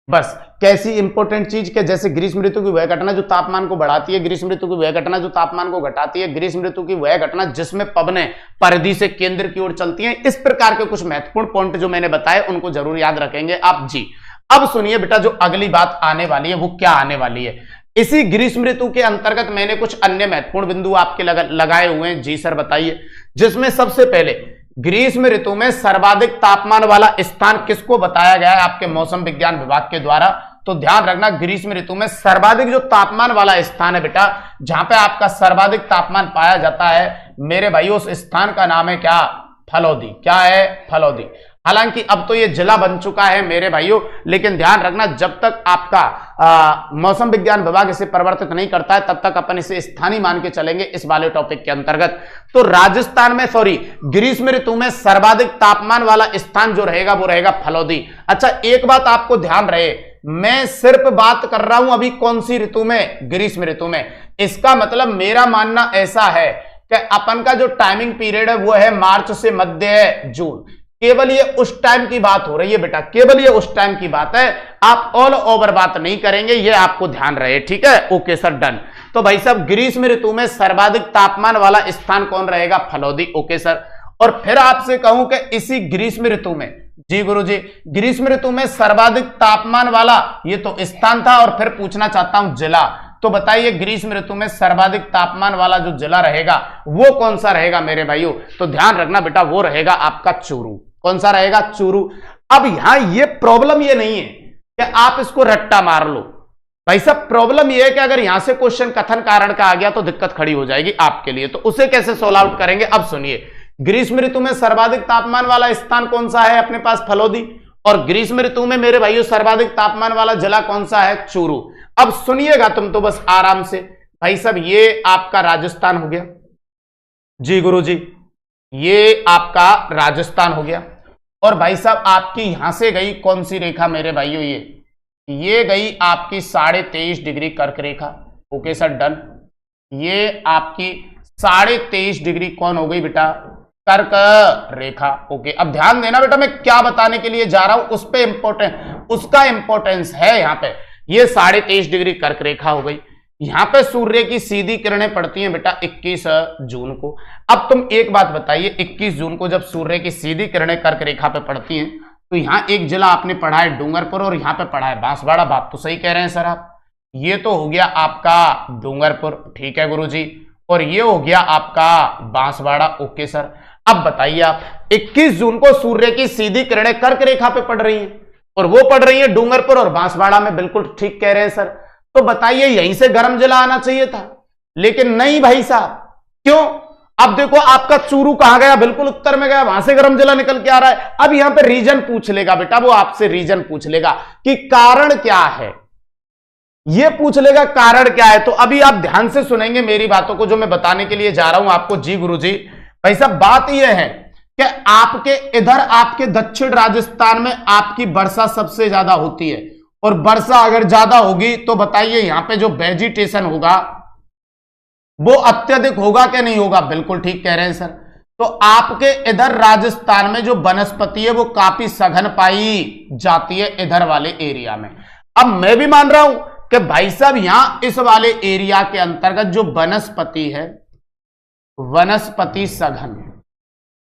S1: बस कैसी इंपॉर्टेंट चीज के, जैसे ग्रीष्म ऋतु की वह घटना जो तापमान को बढ़ाती है, ग्रीष्म ऋतु की वह घटना जो तापमान को घटाती है, ग्रीष्म ऋतु की वह घटना जिसमें पवनें परिधि से केंद्र की ओर चलती हैं। इस प्रकार के कुछ महत्वपूर्ण पॉइंट जो मैंने बताए उनको जरूर याद रखेंगे आप। जी अब सुनिए बेटा, जो अगली बात आने वाली है वो क्या आने वाली है। इसी ग्रीष्म ऋतु के अंतर्गत मैंने कुछ अन्य महत्वपूर्ण बिंदु आपके लगाए हुए हैं। जी सर बताइए। जिसमें सबसे पहले ग्रीष्म ऋतु में सर्वाधिक तापमान वाला स्थान किसको बताया गया है आपके मौसम विज्ञान विभाग के द्वारा? तो ध्यान रखना, ग्रीष्म ऋतु में सर्वाधिक जो तापमान वाला स्थान है बेटा, जहां पे आपका सर्वाधिक तापमान पाया जाता है मेरे भाइयों, उस स्थान का नाम है क्या? फलौदी। क्या है? फलौदी। हालांकि अब तो ये जिला बन चुका है मेरे भाइयों, लेकिन ध्यान रखना जब तक आपका मौसम विज्ञान विभाग इसे परिवर्तित नहीं करता है तब तक अपन इसे स्थानीय मान के चलेंगे इस वाले टॉपिक के अंतर्गत। तो राजस्थान में ग्रीष्म ऋतु में सर्वाधिक तापमान वाला स्थान जो रहेगा वो रहेगा फलौदी। अच्छा एक बात आपको ध्यान रहे, मैं सिर्फ बात कर रहा हूं अभी कौन सी ऋतु में? ग्रीष्म ऋतु में। इसका मतलब मेरा मानना ऐसा है कि अपन का जो टाइमिंग पीरियड है वो है मार्च से मध्य जून। केवल ये उस टाइम की बात हो रही है बेटा, केवल ये उस टाइम की बात है, आप ऑल ओवर बात नहीं करेंगे, ये आपको ध्यान रहे। ठीक है, ओके सर, डन। तो भाई साहब ग्रीष्म ऋतु में सर्वाधिक तापमान वाला स्थान कौन रहेगा? फलौदी। Okay sir. और फिर आपसे कहूं कि इसी ग्रीष्म ऋतु में, जी गुरुजी, ग्रीष्म ऋतु में सर्वाधिक तापमान वाला ये तो स्थान था, और फिर पूछना चाहता हूं जिला। तो बताइए ग्रीष्म ऋतु में सर्वाधिक तापमान वाला जो जिला रहेगा वो कौन सा रहेगा मेरे भाइयों? तो ध्यान रखना बेटा, वो रहेगा आपका चूरू। कौन सा रहेगा? चूरू। अब यहां ये प्रॉब्लम ये नहीं है कि आप इसको रट्टा मार लो भाई साहब, प्रॉब्लम ये है कि अगर यहां से क्वेश्चन कथन कारण का आ गया तो दिक्कत खड़ी हो जाएगी आपके लिए। तो उसे कैसे सोल्व आउट करेंगे? अब सुनिए, ग्रीष्म ऋतु में सर्वाधिक तापमान वाला स्थान कौन सा है अपने पास? फलौदी। और ग्रीष्म ऋतु में मेरे भाइयों सर्वाधिक तापमान वाला जिला कौन सा है? चूरू। अब सुनिएगा तुम तो बस आराम से भाई साहब, ये आपका राजस्थान हो गया। जी गुरुजी, ये आपका राजस्थान हो गया। और भाई साहब आपकी यहां से गई कौन सी रेखा मेरे भाइयों, ये गई आपकी 23.5 डिग्री कर्क रेखा। Okay sir, done. ये आपकी 23.5 डिग्री कौन हो गई बेटा, कर्क रेखा। ओके, अब ध्यान देना बेटा मैं क्या बताने के लिए जा रहा हूं उस पे उसका इंपॉर्टेंस है। यहां पे ये 23.5 डिग्री कर्क रेखा हो गई। यहां पे सूर्य की सीधी किरणें पड़ती हैं बेटा 21 जून को। अब तुम एक बात बताइए, 21 जून को जब सूर्य की सीधी किरणें कर्क रेखा पे पड़ती हैं तो यहां एक जिला आपने पढ़ा है डूंगरपुर और यहां पे पढ़ा है बांसवाड़ा। बात तो सही कह रहे हैं सर आप। ये तो हो गया आपका डूंगरपुर, ठीक है गुरुजी, और ये हो गया आपका बांसवाड़ा। ओके सर, अब बताइए आप 21 जून को सूर्य की सीधी किरणें कर्क रेखा पे पड़ रही हैं और वो पड़ रही है डूंगरपुर और बांसवाड़ा में। बिल्कुल ठीक कह रहे हैं सर। तो बताइए यहीं से गर्म जिला आना चाहिए था, लेकिन नहीं भाई साहब। क्यों? अब देखो आपका चूरू कहां गया, बिल्कुल उत्तर में गया, वहां से गर्म जिला निकल के आ रहा है। अब यहां पे रीजन पूछ लेगा बेटा, वो आपसे रीजन पूछ लेगा कि कारण क्या है, ये पूछ लेगा कारण क्या है। तो अभी आप ध्यान से सुनेंगे मेरी बातों को जो मैं बताने के लिए जा रहा हूं आपको। जी गुरुजी, भाई साहब बात यह है कि आपके इधर आपके दक्षिण राजस्थान में आपकी वर्षा सबसे ज्यादा होती है, और वर्षा अगर ज्यादा होगी तो बताइए यहां पे जो वेजिटेशन होगा वो अत्यधिक होगा कि नहीं होगा। बिल्कुल ठीक कह रहे हैं सर। तो आपके इधर राजस्थान में जो वनस्पति है वो काफी सघन पाई जाती है इधर वाले एरिया में। अब मैं भी मान रहा हूं कि भाई साहब यहां इस वाले एरिया के अंतर्गत जो वनस्पति है, वनस्पति सघन,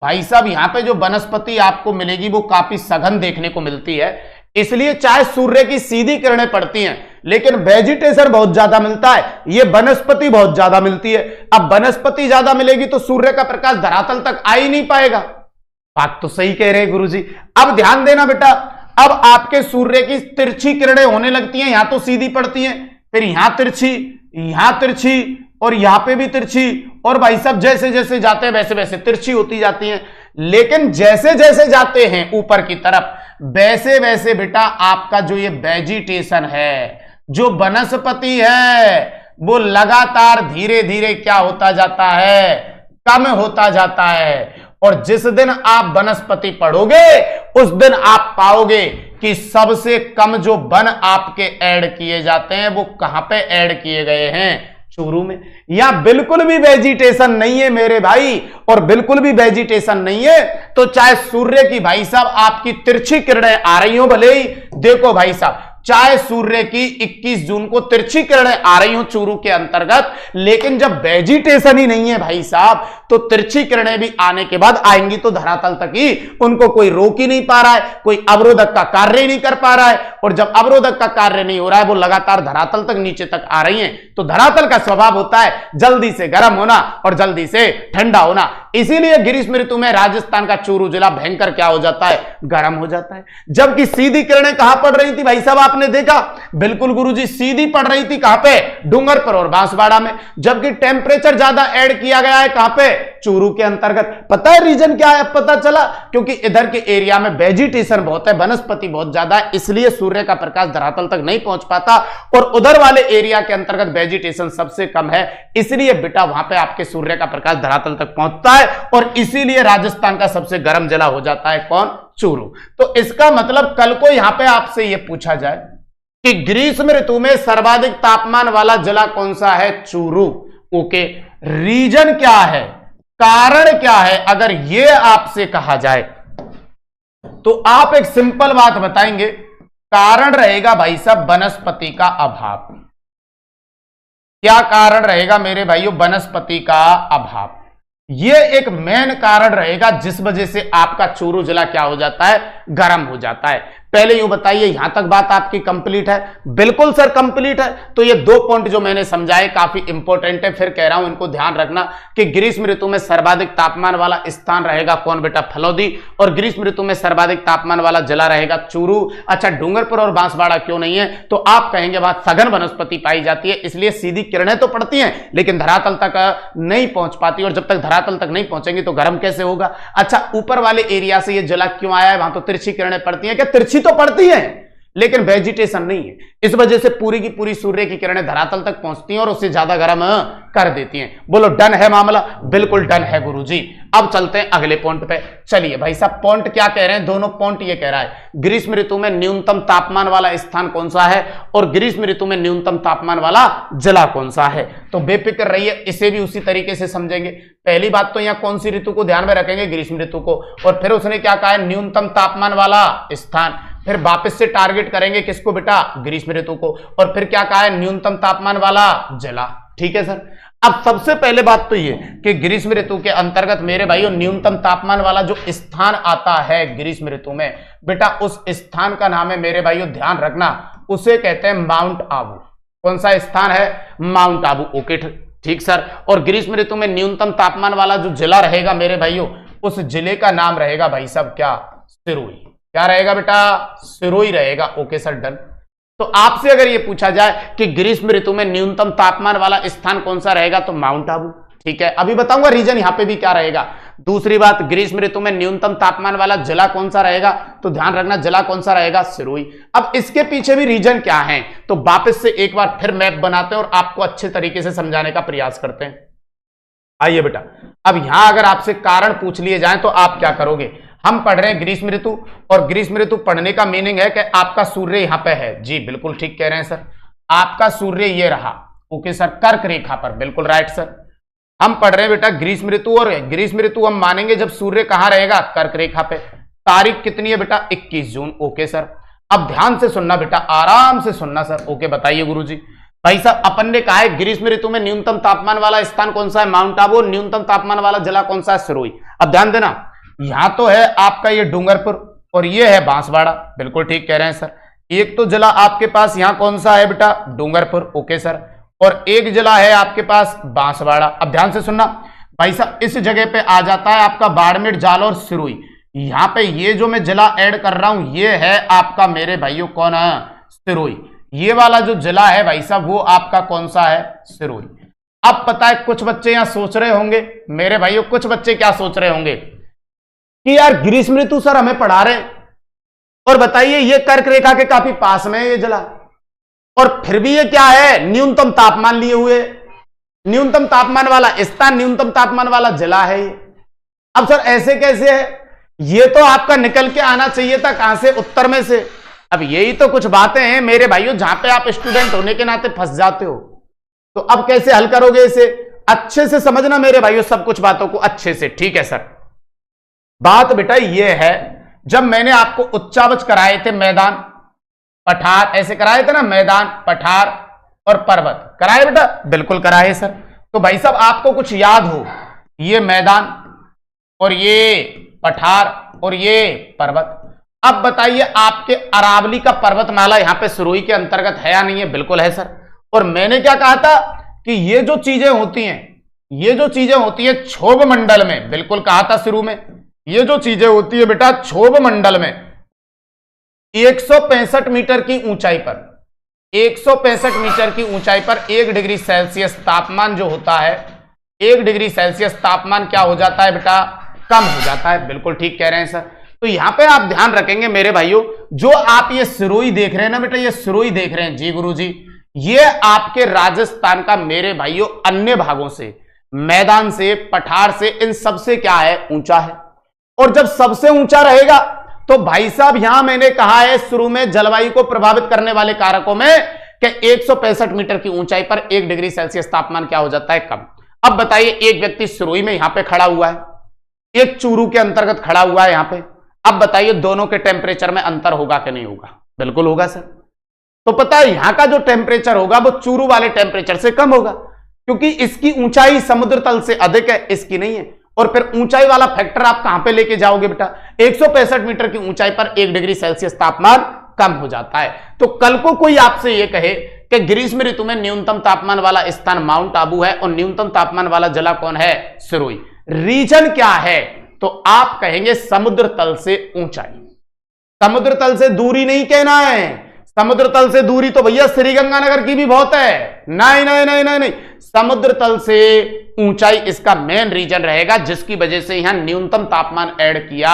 S1: भाई साहब यहां पे जो वनस्पति आपको मिलेगी वो काफी सघन देखने को मिलती है। इसलिए चाहे सूर्य की सीधी किरणें पड़ती हैं लेकिन वेजिटेशन बहुत ज्यादा मिलता है, ये वनस्पति बहुत ज्यादा मिलती है। अब वनस्पति ज्यादा मिलेगी तो सूर्य का प्रकाश धरातल तक आ ही नहीं पाएगा। बात तो सही कह रहे हैं गुरुजी। अब ध्यान देना बेटा, अब आपके सूर्य की तिरछी किरणें होने लगती हैं। यहां तो सीधी पड़ती हैं, फिर यहां तिरछी और यहां पे भी तिरछी, और भाई साहब जैसे जैसे जाते हैं वैसे वैसे तिरछी होती जाती हैं। लेकिन जैसे जैसे जाते हैं ऊपर की तरफ वैसे वैसे बेटा आपका जो ये वेजिटेशन है, जो वनस्पति है, वो लगातार धीरे धीरे क्या होता जाता है, कम होता जाता है। और जिस दिन आप वनस्पति पढ़ोगे उस दिन आप पाओगे कि सबसे कम जो वन आपके ऐड किए जाते हैं वो कहां पे ऐड किए गए हैं, चूरू में। या बिल्कुल भी वेजिटेशन नहीं है मेरे भाई, और बिल्कुल भी वेजिटेशन नहीं है तो चाहे सूर्य की भाई साहब आपकी तिरछी किरणें आ रही हो, भले ही देखो भाई साहब, चाहे सूर्य की 21 जून को तिरछी किरणें आ रही हो चूरू के अंतर्गत, लेकिन जब वेजिटेशन ही नहीं है भाई साहब तो तिरछी किरणें भी आने के बाद आएंगी तो धरातल तक ही, उनको कोई रोक ही नहीं पा रहा है, कोई अवरोधक का कार्य ही नहीं कर पा रहा है। और जब अवरोधक का कार्य नहीं हो रहा है, वो लगातार धरातल तक नीचे तक आ रही हैं, तो धरातल का स्वभाव होता है जल्दी से गर्म होना और जल्दी से ठंडा होना। इसीलिए ग्रीष्म ऋतु में राजस्थान का चूरू जिला भयंकर क्या हो जाता है, गर्म हो जाता है। जबकि सीधी किरणें कहां पड़ रही थी भाई साहब, आपने देखा, बिल्कुल गुरुजी सीधी पड़ रही थी कहां पे, डूंगरपुर और बांसवाड़ा में। जबकि टेम्परेचर ज्यादा ऐड किया गया है कहां पे, चूरू के अंतर्गत। पता है रीजन क्या है, पता चला, क्योंकि इधर के एरिया में वेजिटेशन बहुत है, वनस्पति बहुत ज्यादा है, इसलिए सूर्य का प्रकाश धरातल तक नहीं पहुंच पाता। और उधर वाले एरिया के अंतर्गत वेजिटेशन सबसे कम है, इसलिए बेटा वहां पे आपके सूर्य का प्रकाश धरातल तक पहुंचता है, और इसीलिए राजस्थान का सबसे गर्म जिला हो जाता है कौन, चूरू। तो इसका मतलब कल को यहां पे आपसे यह पूछा जाए कि ग्रीष्म ऋतु में सर्वाधिक तापमान वाला जिला कौन सा है, चूरू। ओके, रीजन क्या है, कारण क्या है, अगर यह आपसे कहा जाए तो आप एक सिंपल बात बताएंगे, कारण रहेगा भाई साहब वनस्पति का अभाव। क्या कारण रहेगा मेरे भाइयों, वनस्पति का अभाव। यह एक मेन कारण रहेगा जिस वजह से आपका चूरू जिला क्या हो जाता है, गर्म हो जाता है। पहले यूं बताइए, यहां तक बात आपकी कंप्लीट है? बिल्कुल सर कंप्लीट है। तो ये 2 पॉइंट जो मैंने समझाए काफी इंपॉर्टेंट है, फिर कह रहा हूं इनको ध्यान रखना कि ग्रीष्म ऋतु में सर्वाधिक तापमान वाला स्थान रहेगा कौन बेटा, फलोदी, और ग्रीष्म ऋतु में सर्वाधिक तापमान वाला जिला रहेगा चूरू। अच्छा, डूंगरपुर और बांसवाड़ा क्यों नहीं है, तो आप कहेंगे बात सघन वनस्पति पाई जाती है, इसलिए सीधी किरणें तो पड़ती हैं लेकिन धरातल तक नहीं पहुंच पाती, और जब तक धरातल तक नहीं पहुंचेंगी तो गर्म कैसे होगा। अच्छा, ऊपर वाले एरिया से ये जिला क्यों आया है, वहां तो तिरछी किरणें पड़ती हैं, क्या तिरछी तो पड़ती हैं लेकिन वेजिटेशन नहीं है। इस वजह से पूरी की पूरी सूर्य की किरणें धरातल तक पहुंचती हैं और उससे ज्यादा गर्म कर देती हैं। बोलो डन है मामला? बिल्कुल डन है गुरुजी। अब चलते हैं अगले पॉइंट पे। चलिए भाई साहब, पॉइंट क्या कह रहे हैं? दोनों पॉइंट ये कह रहा है ग्रीष्म ऋतु में न्यूनतम तापमान वाला स्थान कौन सा है और ग्रीष्म ऋतु में न्यूनतम तापमान वाला जिला कौन सा है। तो बेफिक्र रहिए, इसे भी उसी तरीके से समझेंगे। पहली बात तो यहां कौन सी ऋतु को ध्यान में रखेंगे? ग्रीष्म ऋतु को। और फिर उसने क्या कहा है? न्यूनतम तापमान वाला स्थान। फिर वापस से टारगेट करेंगे किसको बेटा? ग्रीष्म ऋतु को। और फिर क्या कहा है? न्यूनतम तापमान वाला जिला। ठीक है सर। अब सबसे पहले बात तो ये कि ग्रीष्म ऋतु के अंतर्गत मेरे भाइयों न्यूनतम तापमान वाला जो स्थान आता है ग्रीष्म ऋतु में, बेटा उस स्थान का नाम है मेरे भाइयों, ध्यान रखना, उसे कहते हैं माउंट आबू। कौन सा स्थान है? माउंट आबू। ओके ठीक सर। और ग्रीष्म ऋतु में न्यूनतम तापमान वाला जो जिला रहेगा मेरे भाइयों, उस जिले का नाम रहेगा भाई साहब क्या? सिरोही। क्या रहेगा बेटा? सिरोही रहेगा। Okay sir, done. तो आपसे अगर ये पूछा जाए कि ग्रीष्म ऋतु में न्यूनतम तापमान वाला स्थान कौन सा रहेगा, तो माउंट आबू। ठीक है, अभी बताऊंगा रीजन यहां पे भी क्या रहेगा। दूसरी बात, ग्रीष्म ऋतु में न्यूनतम तापमान वाला जिला कौन सा रहेगा, तो ध्यान रखना जिला कौन सा रहेगा? सिरोही। अब इसके पीछे भी रीजन क्या है, तो वापस से एक बार फिर मैप बनाते हैं और आपको अच्छे तरीके से समझाने का प्रयास करते हैं। आइए बेटा, अब यहां अगर आपसे कारण पूछ लिए जाए तो आप क्या करोगे? हम पढ़ रहे हैं ग्रीष्म ऋतु, और ग्रीष्म ऋतु पढ़ने का मीनिंग है कि आपका सूर्य यहां पे है। जी बिल्कुल ठीक कह रहे हैं सर, आपका सूर्य ये रहा। ओके सर, कर्क रेखा पर। बिल्कुल राइट सर। हम पढ़ रहे हैं बेटा ग्रीष्म ऋतु, और ग्रीष्म ऋतु हम मानेंगे जब सूर्य कहां रहेगा? कर्क रेखा पे। तारीख कितनी है बेटा? 21 जून। Okay sir. अब ध्यान से सुनना बेटा, आराम से सुनना सर। ओके बताइए गुरुजी। भाई साहब, अपन ने कहा है ग्रीष्म ऋतु में न्यूनतम तापमान वाला स्थान कौन सा है? माउंट आबू। न्यूनतम तापमान वाला जिला कौन सा है? सिरोही। अब ध्यान देना, यहां तो है आपका ये डूंगरपुर और ये है बांसवाड़ा। बिल्कुल ठीक कह रहे हैं सर। एक तो जिला आपके पास यहां कौन सा है बेटा? डूंगरपुर। Okay sir. और एक जिला है आपके पास बांसवाड़ा। अब ध्यान से सुनना भाई साहब, इस जगह पे आ जाता है आपका बाड़मेर, जालौर, सिरोही। यहां पे ये जो मैं जिला ऐड कर रहा हूं, ये है आपका मेरे भाइयों कौन है? सिरोही। ये वाला जो जिला है भाई साहब, वो आपका कौन सा है? सिरोही। अब पता है कुछ बच्चे यहां सोच रहे होंगे मेरे भाइयों, कुछ बच्चे क्या सोच रहे होंगे कि यार ग्रीष्म ऋतु सर हमें पढ़ा रहे हैं, और बताइए ये कर्क रेखा के काफी पास में है ये जिला, और फिर भी ये क्या है? न्यूनतम तापमान लिए हुए, न्यूनतम तापमान वाला स्थान, न्यूनतम तापमान वाला जिला है ये। अब सर ऐसे कैसे है? ये तो आपका निकल के आना चाहिए था कहां से? उत्तर में से। अब यही तो कुछ बातें हैं मेरे भाइयों जहां पे आप स्टूडेंट होने के नाते फंस जाते हो। तो अब कैसे हल करोगे इसे? अच्छे से समझना मेरे भाइयों सब कुछ बातों को अच्छे से। ठीक है सर। बात बेटा ये है, जब मैंने आपको उच्चावच कराए थे मैदान पठार, ऐसे कराए थे ना, मैदान पठार और पर्वत कराए बेटा? बिल्कुल कराए सर। तो भाई साहब आपको कुछ याद हो, ये मैदान और ये पठार और ये पर्वत। अब बताइए आपके अरावली का पर्वतमाला यहां पे सिरोही के अंतर्गत है या नहीं है? बिल्कुल है सर। और मैंने क्या कहा था कि ये जो चीजें होती हैं, ये जो चीजें होती है क्षोभ मंडल में, बिल्कुल कहा था शुरू में, ये जो चीजें होती है बेटा क्षोभ मंडल में 165 मीटर की ऊंचाई पर, 165 मीटर की ऊंचाई पर 1 डिग्री सेल्सियस तापमान जो होता है, 1 डिग्री सेल्सियस तापमान क्या हो जाता है बेटा? कम हो जाता है। बिल्कुल ठीक कह रहे हैं सर। तो यहां पे आप ध्यान रखेंगे मेरे भाइयों, जो आप ये सिरोही देख रहे हैं ना बेटा, ये सिरोही देख रहे हैं जी गुरुजी, ये आपके राजस्थान का मेरे भाइयों अन्य भागों से, मैदान से, पठार से, इन सबसे क्या है? ऊंचा है। और जब सबसे ऊंचा रहेगा तो भाई साहब यहां मैंने कहा है शुरू में जलवायु को प्रभावित करने वाले कारकों में कि 165 मीटर की ऊंचाई पर 1 डिग्री सेल्सियस तापमान क्या हो जाता है? कम। अब बताइए एक व्यक्ति सिरोही में यहां पे खड़ा हुआ है, एक चूरू के अंतर्गत खड़ा हुआ है यहां पे। अब बताइए दोनों के टेम्परेचर में अंतर होगा कि नहीं होगा? बिल्कुल होगा सर। तो पता है यहां का जो टेम्परेचर होगा वो चूरू वाले टेम्परेचर से कम होगा, क्योंकि इसकी ऊंचाई समुद्र तल से अधिक है, इसकी नहीं है। और फिर ऊंचाई वाला फैक्टर आप कहां पे लेके जाओगे बेटा? 165 मीटर की ऊंचाई पर 1 डिग्री सेल्सियस तापमान कम हो जाता है। तो कल को कोई आपसे यह कहे कि ग्रीष्म ऋतु में न्यूनतम तापमान वाला स्थान माउंट आबू है और न्यूनतम तापमान वाला जिला कौन है? सिरोही। रीजन क्या है? तो आप कहेंगे समुद्र तल से ऊंचाई। समुद्र तल से दूरी नहीं कहना है, समुद्र तल से दूरी तो भैया श्रीगंगानगर की भी बहुत है। नहीं नहीं नहीं नहीं नहीं, समुद्र तल से ऊंचाई इसका मेन रीजन रहेगा, जिसकी वजह से यहां न्यूनतम तापमान ऐड किया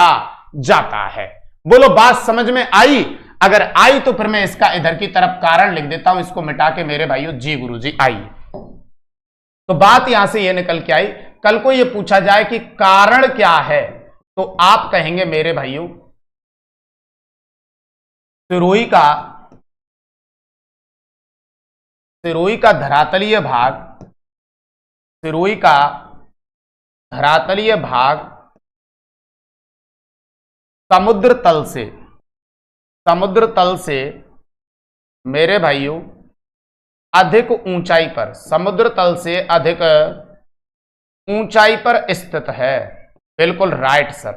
S1: जाता है। बोलो बात समझ में आई? अगर आई तो फिर मैं इसका इधर की तरफ कारण लिख देता हूं, इसको मिटा के मेरे भाइयों जी गुरुजी आई। तो बात यहां से ये निकल के आई, कल को ये पूछा जाए कि कारण क्या है, तो आप कहेंगे मेरे भाइयों सिरोही का धरातलीय भाग, सिरोही का धरातलीय भाग समुद्र तल से मेरे भाइयों अधिक ऊंचाई पर, समुद्र तल से अधिक ऊंचाई पर स्थित है। बिल्कुल राइट सर।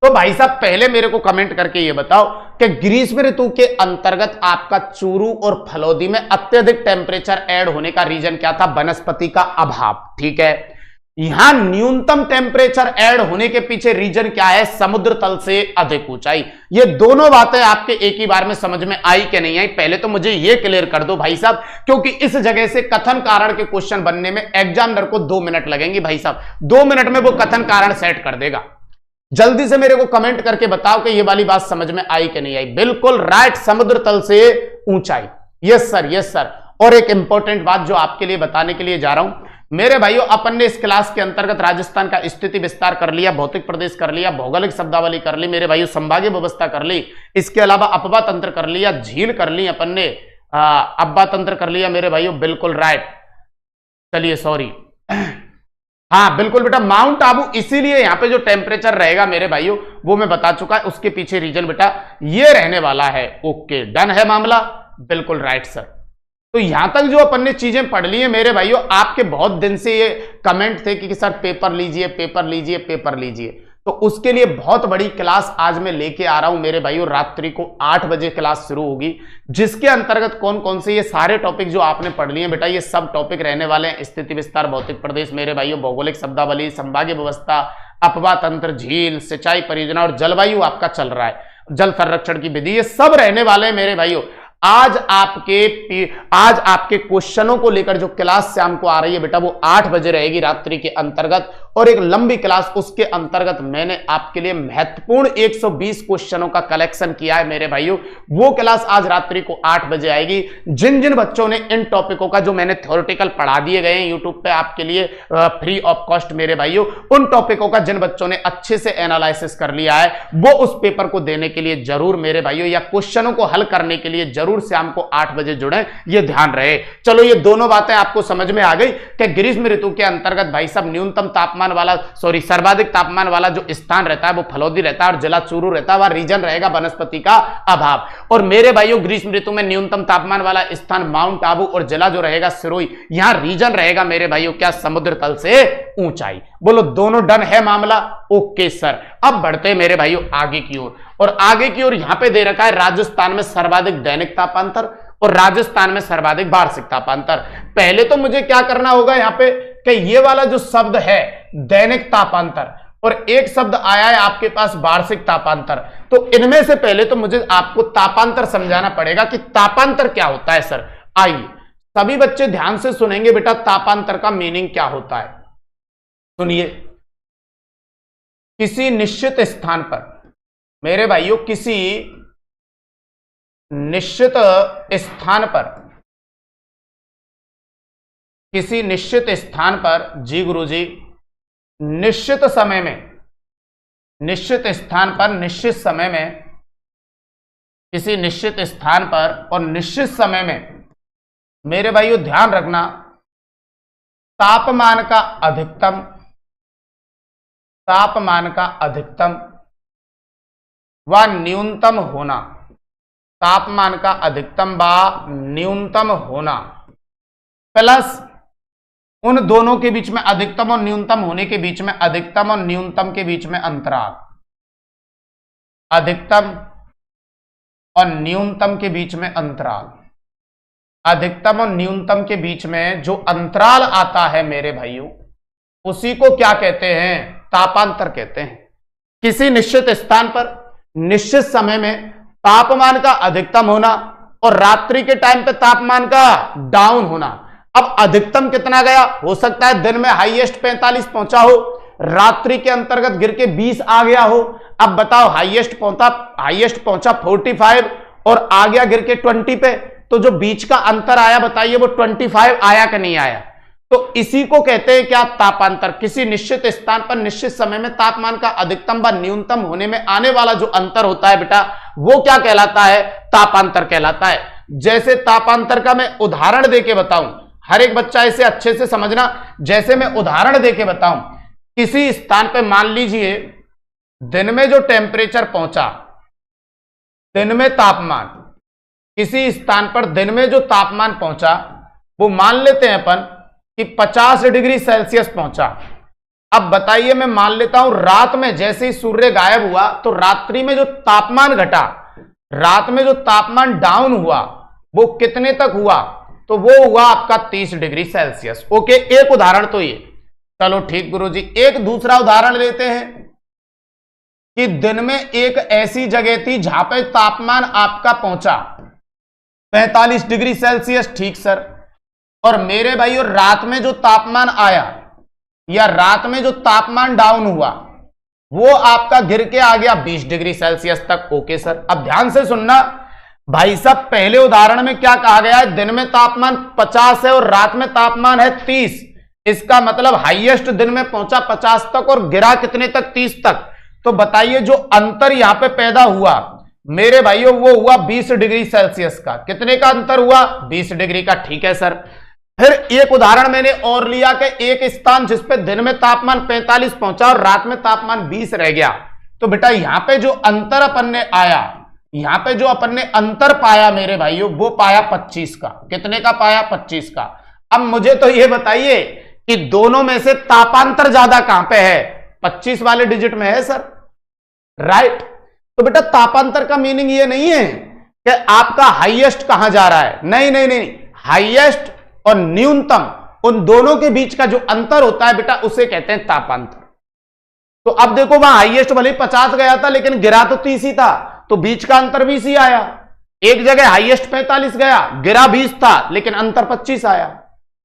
S1: तो भाई साहब पहले मेरे को कमेंट करके ये बताओ कि ग्रीष्म ऋतु के अंतर्गत आपका चूरू और फलोदी में अत्यधिक टेम्परेचर ऐड होने का रीजन क्या था? वनस्पति का अभाव। ठीक है, यहां न्यूनतम टेम्परेचर ऐड होने के पीछे रीजन क्या है? समुद्र तल से अधिक ऊंचाई। ये दोनों बातें आपके एक ही बार में समझ में आई कि नहीं आई, पहले तो मुझे ये क्लियर कर दो भाई साहब, क्योंकि इस जगह से कथन कारण के क्वेश्चन बनने में एग्जामिनर को 2 मिनट लगेंगे भाई साहब। 2 मिनट में वो कथन कारण सेट कर देगा। जल्दी से मेरे को कमेंट करके बताओ कि ये वाली बात समझ में आई कि नहीं आई। बिल्कुल राइट, समुद्र तल से ऊंचाई। Yes sir, yes sir. और एक इंपॉर्टेंट बात जो आपके लिए बताने के लिए जा रहा हूं मेरे भाइयों, अपन ने इस क्लास के अंतर्गत राजस्थान का स्थिति विस्तार कर लिया, भौतिक प्रदेश कर लिया, भौगोलिक शब्दावली कर ली मेरे भाइयों, संभागीय व्यवस्था कर ली, इसके अलावा अपवा तंत्र कर लिया, झील कर ली अपन ने, अपवा तंत्र कर लिया मेरे भाइयों। बिल्कुल राइट, चलिए सॉरी, हाँ बिल्कुल बेटा, माउंट आबू इसीलिए यहां पे जो टेम्परेचर रहेगा मेरे भाइयों वो मैं बता चुका है, उसके पीछे रीजन बेटा ये रहने वाला है। ओके, डन है मामला। बिल्कुल राइट सर। तो यहां तक जो अपन ने चीजें पढ़ ली है मेरे भाइयों, आपके बहुत दिन से ये कमेंट थे कि सर पेपर लीजिए, पेपर लीजिए, पेपर लीजिए, तो उसके लिए बहुत बड़ी क्लास आज मैं लेके आ रहा हूं मेरे भाइयों। रात्रि को 8 बजे क्लास शुरू होगी, जिसके अंतर्गत कौन कौन से ये सारे टॉपिक जो आपने पढ़ लिए बेटा, ये सब टॉपिक रहने वाले हैं। स्थिति विस्तार, भौतिक प्रदेश मेरे भाइयों, भौगोलिक शब्दावली, संभागीय व्यवस्था, अपवा तंत्र, झील, सिंचाई परियोजना और जलवायु आपका चल रहा है, जल संरक्षण की विधि, ये सब रहने वाले हैं मेरे भाइयों। आज आपके क्वेश्चनों को लेकर जो क्लास शाम को आ रही है बेटा, वो 8 बजे रहेगी रात्रि के अंतर्गत, और एक लंबी क्लास उसके अंतर्गत मैंने आपके लिए महत्वपूर्ण 120 क्वेश्चनों का कलेक्शन किया है मेरे भाइयों। वो क्लास आज रात्रि को 8 बजे आएगी। जिन जिन बच्चों ने इन टॉपिकों का जो मैंने थ्योरेटिकल पढ़ा दिए गए हैं यूट्यूब पे आपके लिए फ्री ऑफ कॉस्ट मेरे भाइयों, उन टॉपिकों का जिन बच्चों ने अच्छे से एनालिसिस कर लिया है, वो उस पेपर को देने के लिए जरूर मेरे भाइयों, या क्वेश्चनों को हल करने के लिए जरूर शाम को 8 बजे जुड़े, ये ध्यान रहे। चलो, ये दोनों बातें आपको समझ में आ गई कि ग्रीष्म ऋतु के अंतर्गत भाई साहब न्यूनतम तापमान वाला, सर्वाधिक तापमान वाला जो स्थान रहता है वो फलोदी रहता है और जिला चूरू रहता है, वह रीजन रहेगा वनस्पति का अभाव। और मेरे भाइयों ग्रीष्म ऋतु में न्यूनतम तापमान वाला स्थान माउंट आबू और जिला जो रहेगा सिरोही, यहां रीजन रहेगा मेरे भाइयों क्या? समुद्र तल से ऊंचाई। बोलो दोनों डन है मामला? Okay sir. अब बढ़ते मेरे भाइयों आगे की ओर, और आगे की ओर यहां पे दे रखा है राजस्थान में सर्वाधिक दैनिक तापांतर और राजस्थान में सर्वाधिक वार्षिक तापांतर। पहले तो मुझे क्या करना होगा यहां पे कि ये वाला जो शब्द है दैनिक तापांतर, और एक शब्द आया है आपके पास वार्षिक तापांतर, तो इनमें से पहले तो मुझे आपको तापांतर समझाना पड़ेगा कि तापांतर क्या होता है सर। आइए सभी बच्चे ध्यान से सुनेंगे बेटा, तापांतर का मीनिंग क्या होता है। सुनिए, किसी निश्चित स्थान पर मेरे भाइयों, किसी निश्चित स्थान पर, किसी निश्चित स्थान पर जी गुरुजी, निश्चित समय में, निश्चित स्थान पर, निश्चित समय में, किसी निश्चित स्थान पर और निश्चित समय में मेरे भाइयों ध्यान रखना, तापमान का अधिकतम, तापमान का अधिकतम व न्यूनतम होना, तापमान का अधिकतम व न्यूनतम होना, प्लस उन दोनों के बीच में, अधिकतम और न्यूनतम होने के बीच में, अधिकतम और न्यूनतम के बीच में अंतराल, अधिकतम और न्यूनतम के बीच में अंतराल, अधिकतम और न्यूनतम के बीच में जो अंतराल आता है मेरे भाइयों, उसी को क्या कहते हैं? तापांतर कहते हैं। किसी निश्चित स्थान पर निश्चित समय में तापमान का अधिकतम होना और रात्रि के टाइम पे तापमान का डाउन होना। अब अधिकतम कितना गया? हो सकता है दिन में हाईएस्ट 45 पहुंचा हो, रात्रि के अंतर्गत गिर के 20 आ गया हो। अब बताओ हाईएस्ट पहुंचा 45 और आ गया गिर के 20 पे, तो जो बीच का अंतर आया बताइए वो 25 आया कि नहीं आया? तो इसी को कहते हैं क्या? तापांतर। किसी निश्चित स्थान पर निश्चित समय में तापमान का अधिकतम व न्यूनतम होने में आने वाला जो अंतर होता है बेटा, वो क्या कहलाता है? तापांतर कहलाता है। जैसे तापांतर का मैं उदाहरण देके बताऊं, हर एक बच्चा इसे अच्छे से समझना। जैसे मैं उदाहरण देके बताऊं, किसी स्थान पे मान लीजिए दिन में जो टेम्परेचर पहुंचा, दिन में तापमान, किसी स्थान पर दिन में जो तापमान पहुंचा वो मान लेते हैं अपन कि 50 डिग्री सेल्सियस पहुंचा। अब बताइए, मैं मान लेता हूं रात में जैसे ही सूर्य गायब हुआ तो रात्रि में जो तापमान घटा, रात में जो तापमान डाउन हुआ वो कितने तक हुआ? तो वो हुआ आपका 30 डिग्री सेल्सियस। ओके, एक उदाहरण तो ये। चलो ठीक गुरुजी, एक दूसरा उदाहरण लेते हैं कि दिन में एक ऐसी जगह थी जहां पे तापमान आपका पहुंचा 45 डिग्री सेल्सियस। ठीक सर। और मेरे भाई, और रात में जो तापमान आया या रात में जो तापमान डाउन हुआ वो आपका गिर के आ गया 20 डिग्री सेल्सियस तक। Okay sir. अब ध्यान से सुनना भाई साहब, पहले उदाहरण में क्या कहा गया है? दिन में तापमान 50 है और रात में तापमान है 30। इसका मतलब हाईएस्ट दिन में पहुंचा 50 तक और गिरा कितने तक? 30 तक। तो बताइए जो अंतर यहां पे पैदा हुआ मेरे भाइयों वो हुआ 20 डिग्री सेल्सियस का। कितने का अंतर हुआ? 20 डिग्री का। ठीक है सर। फिर एक उदाहरण मैंने और लिया कि एक स्थान जिसपे दिन में तापमान 45 पहुंचा और रात में तापमान 20 रह गया। तो बेटा यहां पे जो अंतर अपन ने आया, यहां पे जो अपन ने अंतर पाया मेरे भाइयों वो पाया 25 का। कितने का पाया? 25 का। अब मुझे तो ये बताइए कि दोनों में से तापांतर ज्यादा कहां पे है? 25 वाले डिजिट में है सर, राइट। तो बेटा तापांतर का मीनिंग ये नहीं है कि आपका हाईएस्ट कहां जा रहा है, नहीं नहीं नहीं, हाईएस्ट और न्यूनतम उन दोनों के बीच का जो अंतर होता है बेटा उसे कहते हैं तापांतर। तो अब देखो वहां हाईएस्ट भले 50 गया था लेकिन गिरा तो 30 ही था, तो बीच का अंतर 20 ही आया। एक जगह हाईएस्ट 45 गया, गिरा 20 था लेकिन अंतर 25 आया।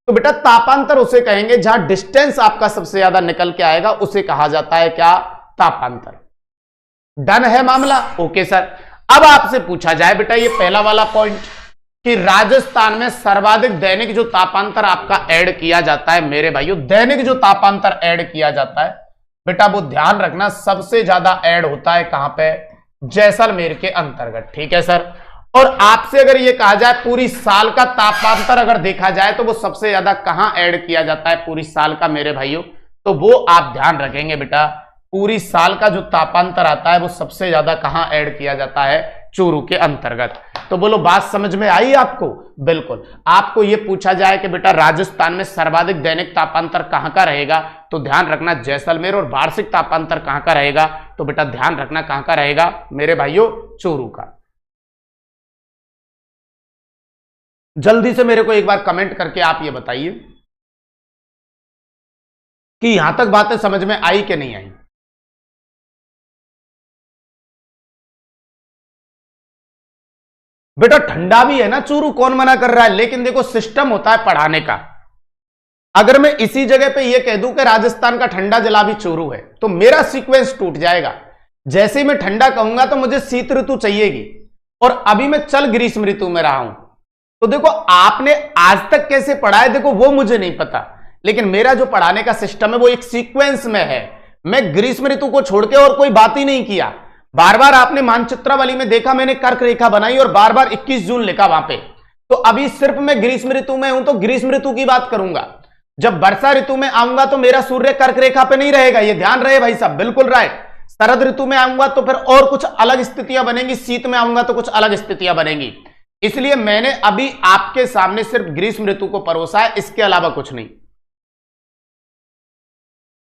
S1: तो बेटा तापांतर उसे कहेंगे जहां डिस्टेंस आपका सबसे ज्यादा निकल के आएगा, उसे कहा जाता है क्या? तापांतर। डन है मामला? Okay sir. अब आपसे पूछा जाए बेटा ये पहला वाला पॉइंट कि राजस्थान में सर्वाधिक दैनिक जो तापांतर आपका ऐड किया जाता है मेरे भाइयों, दैनिक जो तापांतर ऐड किया जाता है बेटा वो ध्यान रखना सबसे ज्यादा ऐड होता है कहां पे? जैसलमेर के अंतर्गत। ठीक है सर। और आपसे अगर ये कहा जाए पूरी साल का तापांतर अगर देखा जाए तो वो सबसे ज्यादा कहां ऐड किया जाता है पूरी साल का मेरे भाइयों? तो वो आप ध्यान रखेंगे बेटा, पूरी साल का जो तापांतर आता है वो सबसे ज्यादा कहां ऐड किया जाता है? चूरू के अंतर्गत। तो बोलो बात समझ में आई आपको? बिल्कुल। आपको यह पूछा जाए कि बेटा राजस्थान में सर्वाधिक दैनिक तापांतर कहां का रहेगा, तो ध्यान रखना जैसलमेर। और वार्षिक तापांतर कहां का रहेगा, तो बेटा ध्यान रखना कहां का रहेगा मेरे भाइयों? चूरू का। जल्दी से मेरे को एक बार कमेंट करके आप ये बताइए कि यहां तक बातें समझ में आई कि नहीं आई। बेटा ठंडा भी है ना चूरू, कौन मना कर रहा है, लेकिन देखो सिस्टम होता है पढ़ाने का। अगर मैं इसी जगह पे ये कह दूं कि राजस्थान का ठंडा जिला भी चूरू है तो मेरा सीक्वेंस टूट जाएगा। जैसे ही मैं ठंडा कहूंगा तो मुझे शीत ऋतु चाहिएगी, और अभी मैं चल ग्रीष्म ऋतु में रहा हूं। तो देखो आपने आज तक कैसे पढ़ा है देखो वो मुझे नहीं पता, लेकिन मेरा जो पढ़ाने का सिस्टम है वो एक सीक्वेंस में है। मैं ग्रीष्म ऋतु को छोड़ के और कोई बात ही नहीं किया। बार बार आपने मानचित्रावली में देखा मैंने कर्क रेखा बनाई और बार बार 21 जून लिखा वहां पे। तो अभी सिर्फ मैं ग्रीष्म ऋतु में हूं तो ग्रीष्म ऋतु की बात करूंगा। जब वर्षा ऋतु में आऊंगा तो मेरा सूर्य कर्क रेखा पे नहीं रहेगा, ये ध्यान रहे भाई साहब, बिल्कुल राइट। शरद ऋतु में आऊंगा तो फिर और कुछ अलग स्थितियां बनेंगी, शीत में आऊंगा तो कुछ अलग स्थितियां बनेंगी। इसलिए मैंने अभी आपके सामने सिर्फ ग्रीष्म ऋतु को परोसा है, इसके अलावा कुछ नहीं।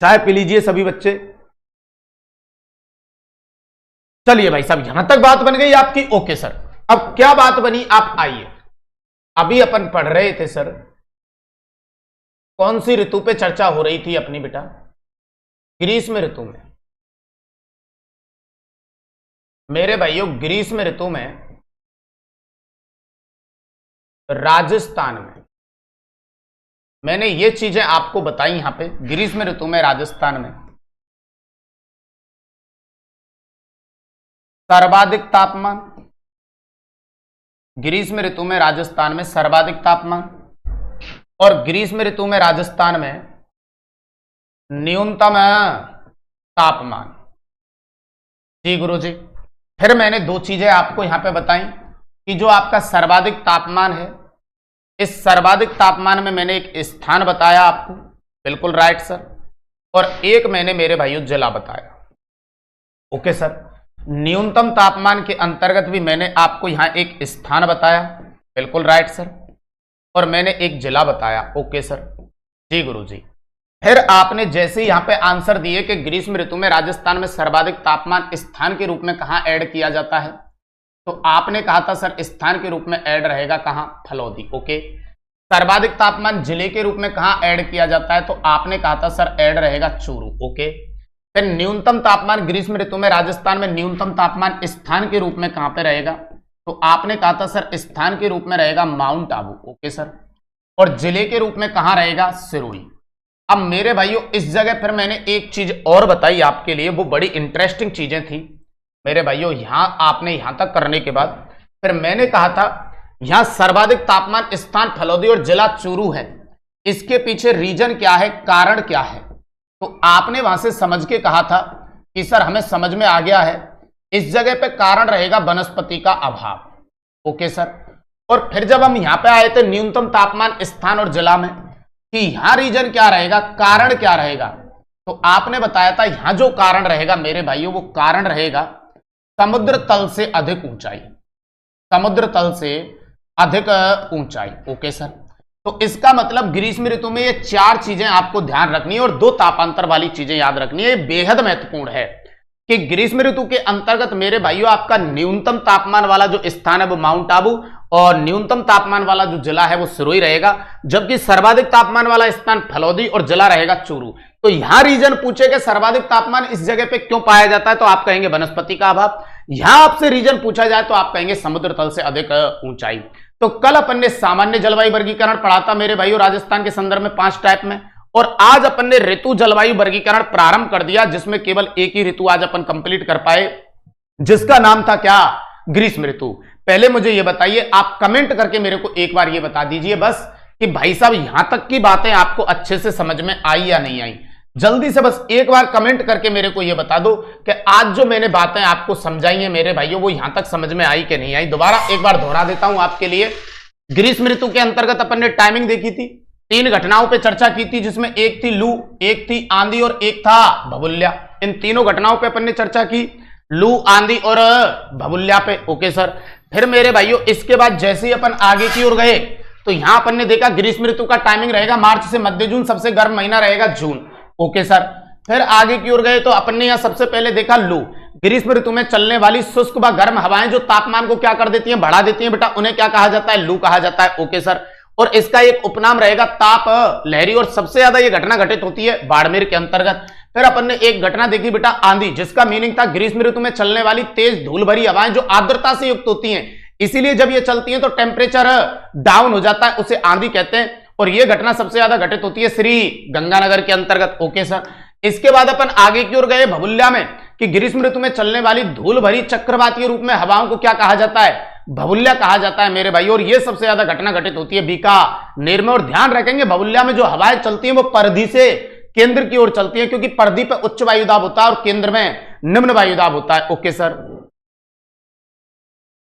S1: चाय पी लीजिए सभी बच्चे। चलिए भाई साहब यहां तक बात बन गई आपकी। ओके सर, अब क्या बात बनी आप आइए। अभी अपन पढ़ रहे थे सर, कौन सी ऋतु पे चर्चा हो रही थी अपनी बेटा? ग्रीष्म ऋतु में। मेरे भाइयों ग्रीष्म ऋतु में राजस्थान में मैंने ये चीजें आपको बताई। यहां पे ग्रीष्म ऋतु में राजस्थान में सर्वाधिक तापमान, ग्रीष्म ऋतु में राजस्थान में सर्वाधिक तापमान और ग्रीष्म ऋतु में राजस्थान में न्यूनतम तापमान। जी गुरुजी। फिर मैंने दो चीजें आपको यहां पे बताई कि जो आपका सर्वाधिक तापमान है, इस सर्वाधिक तापमान में मैंने एक स्थान बताया आपको, बिल्कुल राइट सर, और एक मैंने मेरे भाइयों जिला बताया। Okay sir. न्यूनतम तापमान के अंतर्गत भी मैंने आपको यहां एक स्थान बताया, बिल्कुल राइट सर, और मैंने एक जिला बताया। Okay sir. जी गुरुजी। फिर आपने जैसे यहां पे आंसर दिए कि ग्रीष्म ऋतु में राजस्थान में सर्वाधिक तापमान स्थान के रूप में कहां ऐड किया जाता है, तो आपने कहा था सर स्थान के रूप में ऐड रहेगा कहां, फलौदी। ओके। सर्वाधिक तापमान जिले के रूप में कहां ऐड किया जाता है, तो आपने कहा था सर ऐड रहेगा चूरू। ओके। फिर न्यूनतम तापमान ग्रीष्म ऋतु में राजस्थान में न्यूनतम तापमान स्थान के रूप में कहां पे रहेगा, तो आपने कहा था सर स्थान के रूप में रहेगा माउंट आबू। Okay sir. और जिले के रूप में कहां रहेगा, सिरोही। अब मेरे भाइयों इस जगह फिर मैंने एक चीज और बताई आपके लिए, वो बड़ी इंटरेस्टिंग चीजें थी मेरे भाइयों। यहां आपने यहां तक करने के बाद फिर मैंने कहा था यहां सर्वाधिक तापमान स्थान फलौदी और जिला चूरू है, इसके पीछे रीजन क्या है, कारण क्या है, तो आपने वहां से समझ के कहा था कि सर हमें समझ में आ गया है, इस जगह पे कारण रहेगा वनस्पति का अभाव। Okay sir. और फिर जब हम यहां पे आए थे न्यूनतम तापमान स्थान और जिला में कि यहां रीजन क्या रहेगा, कारण क्या रहेगा, तो आपने बताया था यहां जो कारण रहेगा मेरे भाइयों, वो कारण रहेगा समुद्र तल से अधिक ऊंचाई, समुद्र तल से अधिक ऊंचाई। Okay sir. तो इसका मतलब ग्रीष्म ऋतु में ये चार चीजें आपको ध्यान रखनी है और दो तापांतर वाली चीजें याद रखनी है। ये बेहद महत्वपूर्ण है कि ग्रीष्म ऋतु के अंतर्गत मेरे भाइयों आपका न्यूनतम तापमान वाला जो स्थान है वो माउंट आबू और न्यूनतम तापमान वाला जो जिला है वो सिरोही रहेगा, जबकि सर्वाधिक तापमान वाला स्थान फलौदी और जिला रहेगा चूरू। तो यहां रीजन पूछे कि सर्वाधिक तापमान इस जगह पे क्यों पाया जाता है, तो आप कहेंगे वनस्पति का अभाव। यहां आपसे रीजन पूछा जाए तो आप कहेंगे समुद्र तल से अधिक ऊंचाई। तो कल अपन ने सामान्य जलवायु वर्गीकरण पढ़ा था मेरे भाइयों राजस्थान के संदर्भ में 5 टाइप में, और आज अपन ने ऋतु जलवायु वर्गीकरण प्रारंभ कर दिया, जिसमें केवल एक ही ऋतु आज अपन कंप्लीट कर पाए, जिसका नाम था क्या, ग्रीष्म ऋतु। पहले मुझे यह बताइए, आप कमेंट करके मेरे को एक बार यह बता दीजिए बस कि भाई साहब यहां तक की बातें आपको अच्छे से समझ में आई या नहीं आई। जल्दी से बस एक बार कमेंट करके मेरे को यह बता दो कि आज जो मैंने बातें आपको समझाई हैं मेरे भाइयों वो यहां तक समझ में आई कि नहीं आई। दोबारा एक बार दोहरा देता हूं आपके लिए। ग्रीष्म ऋतु के अंतर्गत अपन ने टाइमिंग देखी थी, 3 घटनाओं पे चर्चा की थी, जिसमें एक थी लू, एक थी आंधी और एक था भभुल्या। इन तीनों घटनाओं पे अपन ने चर्चा की, लू, आंधी और भभुल्या पे। Okay sir. फिर मेरे भाइयों इसके बाद जैसे ही अपन आगे की ओर गए तो यहां अपन ने देखा ग्रीष्म ऋतु का टाइमिंग रहेगा मार्च से मध्य जून, सबसे गर्म महीना रहेगा जून। Okay sir. फिर आगे की ओर गए तो अपन ने यहां सबसे पहले देखा लू, ग्रीष्म ऋतु में चलने वाली शुष्क व गर्म हवाएं जो तापमान को क्या कर देती हैं, बढ़ा देती हैं बेटा, उन्हें क्या कहा जाता है, लू कहा जाता है। Okay sir. और इसका एक उपनाम रहेगा ताप लहरी, और सबसे ज्यादा यह घटना घटित होती है बाड़मेर के अंतर्गत। फिर अपन ने एक घटना देखी बेटा आंधी, जिसका मीनिंग था ग्रीष्म ऋतु में चलने वाली तेज धूल भरी हवाएं जो आर्द्रता से युक्त होती हैं, इसीलिए जब ये चलती हैं तो टेम्परेचर डाउन हो जाता है, उसे आंधी कहते हैं। और यह घटना सबसे ज्यादा घटित होती है श्री गंगानगर के अंतर्गत। Okay sir. इसके बाद अपन आगे की ओर गए भभुल्या में कि ग्रीष्म ऋतु में चलने वाली धूल भरी चक्रवातीय रूप में हवाओं को क्या कहा जाता है, भभुल्या कहा जाता है मेरे भाई। और ये सबसे ज्यादा घटना घटित होती है बीकानेर में। और ध्यान रखेंगे भभुल्या में जो हवाएं चलती हैं वो परिधि से केंद्र की ओर चलती है, क्योंकि परिधि पर उच्च वायुदाब होता है और केंद्र में निम्न वायुदाब होता है। Okay sir.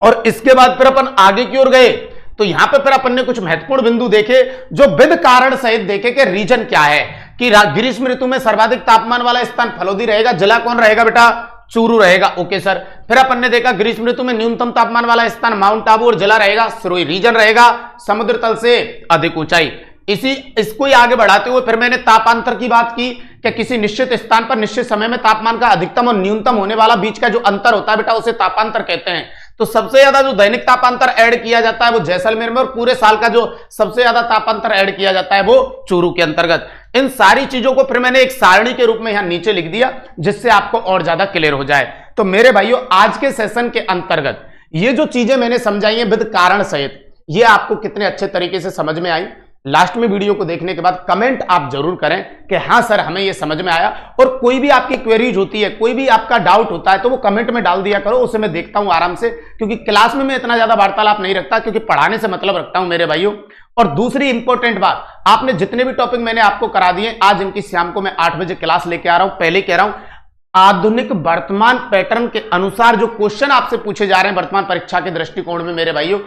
S1: और इसके बाद फिर अपन आगे की ओर गए तो यहां पे फिर अपन ने कुछ महत्वपूर्ण बिंदु देखे जो विद कारण सहित देखे कि रीजन क्या है, कि ग्रीष्म ऋतु में सर्वाधिक तापमान वाला स्थान फलौदी रहेगा, जिला कौन रहेगा बेटा, चूरू रहेगा। Okay sir. फिर अपन ने देखा ग्रीष्म ऋतु में न्यूनतम तापमान वाला स्थान माउंट आबू और जिला रहेगा सिरोही, रीजन रहेगा समुद्र तल से अधिक ऊंचाई। इसको ही आगे बढ़ाते हुए फिर मैंने तापांतर की बात की कि किसी निश्चित स्थान पर निश्चित समय में तापमान का अधिकतम और न्यूनतम होने वाला बीच का जो अंतर होता है बेटा उसे तापांतर कहते हैं। तो सबसे ज्यादा जो दैनिक तापांतर ऐड किया जाता है वो जैसलमेर में, और पूरे साल का जो सबसे ज्यादा तापांतर ऐड किया जाता है वो चूरू के अंतर्गत। इन सारी चीजों को फिर मैंने एक सारणी के रूप में यहां नीचे लिख दिया, जिससे आपको और ज्यादा क्लियर हो जाए। तो मेरे भाइयों आज के सेशन के अंतर्गत ये जो चीजें मैंने समझाई हैं विद कारण सहित, ये आपको कितने अच्छे तरीके से समझ में आई लास्ट में वीडियो को देखने के बाद कमेंट आप जरूर करें कि हाँ सर हमें ये समझ में आया। और कोई भी आपकी क्वेरीज होती है, कोई भी आपका डाउट होता है तो वो कमेंट में डाल दिया करो, उसे मैं देखता हूं आराम से, क्योंकि क्लास में मैं इतना ज्यादा वार्तालाप नहीं रखता, क्योंकि पढ़ाने से मतलब रखता हूं मेरे भाइयों। और दूसरी इंपॉर्टेंट बात, आपने जितने भी टॉपिक मैंने आपको करा दिए, आज इनकी शाम को मैं 8 बजे क्लास लेके आ रहा हूं। पहले कह रहा हूं, आधुनिक वर्तमान पैटर्न के अनुसार जो क्वेश्चन आपसे पूछे जा रहे हैं वर्तमान परीक्षा के दृष्टिकोण में मेरे भाइयों,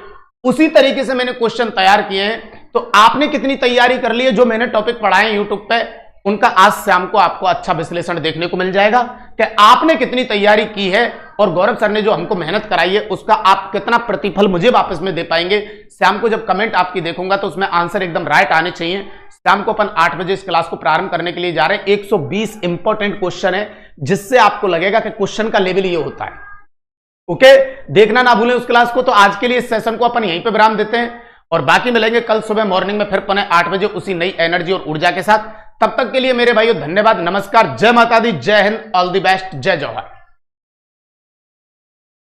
S1: उसी तरीके से मैंने क्वेश्चन तैयार किए हैं। तो आपने कितनी तैयारी कर ली है, जो मैंने टॉपिक पढ़ाए हैं यूट्यूब पे, उनका आज शाम को आपको अच्छा विश्लेषण देखने को मिल जाएगा कि आपने कितनी तैयारी की है और गौरव सर ने जो हमको मेहनत कराई है उसका आप कितना प्रतिफल मुझे वापस में दे पाएंगे। शाम को जब कमेंट आपकी देखूंगा तो उसमें आंसर एकदम राइट आने चाहिए। शाम को अपन 8 बजे इस क्लास को प्रारंभ करने के लिए जा रहे हैं। 120 इंपॉर्टेंट क्वेश्चन है, जिससे आपको लगेगा कि क्वेश्चन का लेवल ये होता है। ओके, देखना ना भूलें उस क्लास को। तो आज के लिए इस सेशन को अपन यहीं पे विराम देते हैं और बाकी मिलेंगे कल सुबह मॉर्निंग में फिर पुनः 8 बजे उसी नई एनर्जी और ऊर्जा के साथ। तब तक के लिए मेरे भाइयों धन्यवाद, नमस्कार, जय माता दी, जय हिंद, ऑल द बेस्ट, जय जवाहर।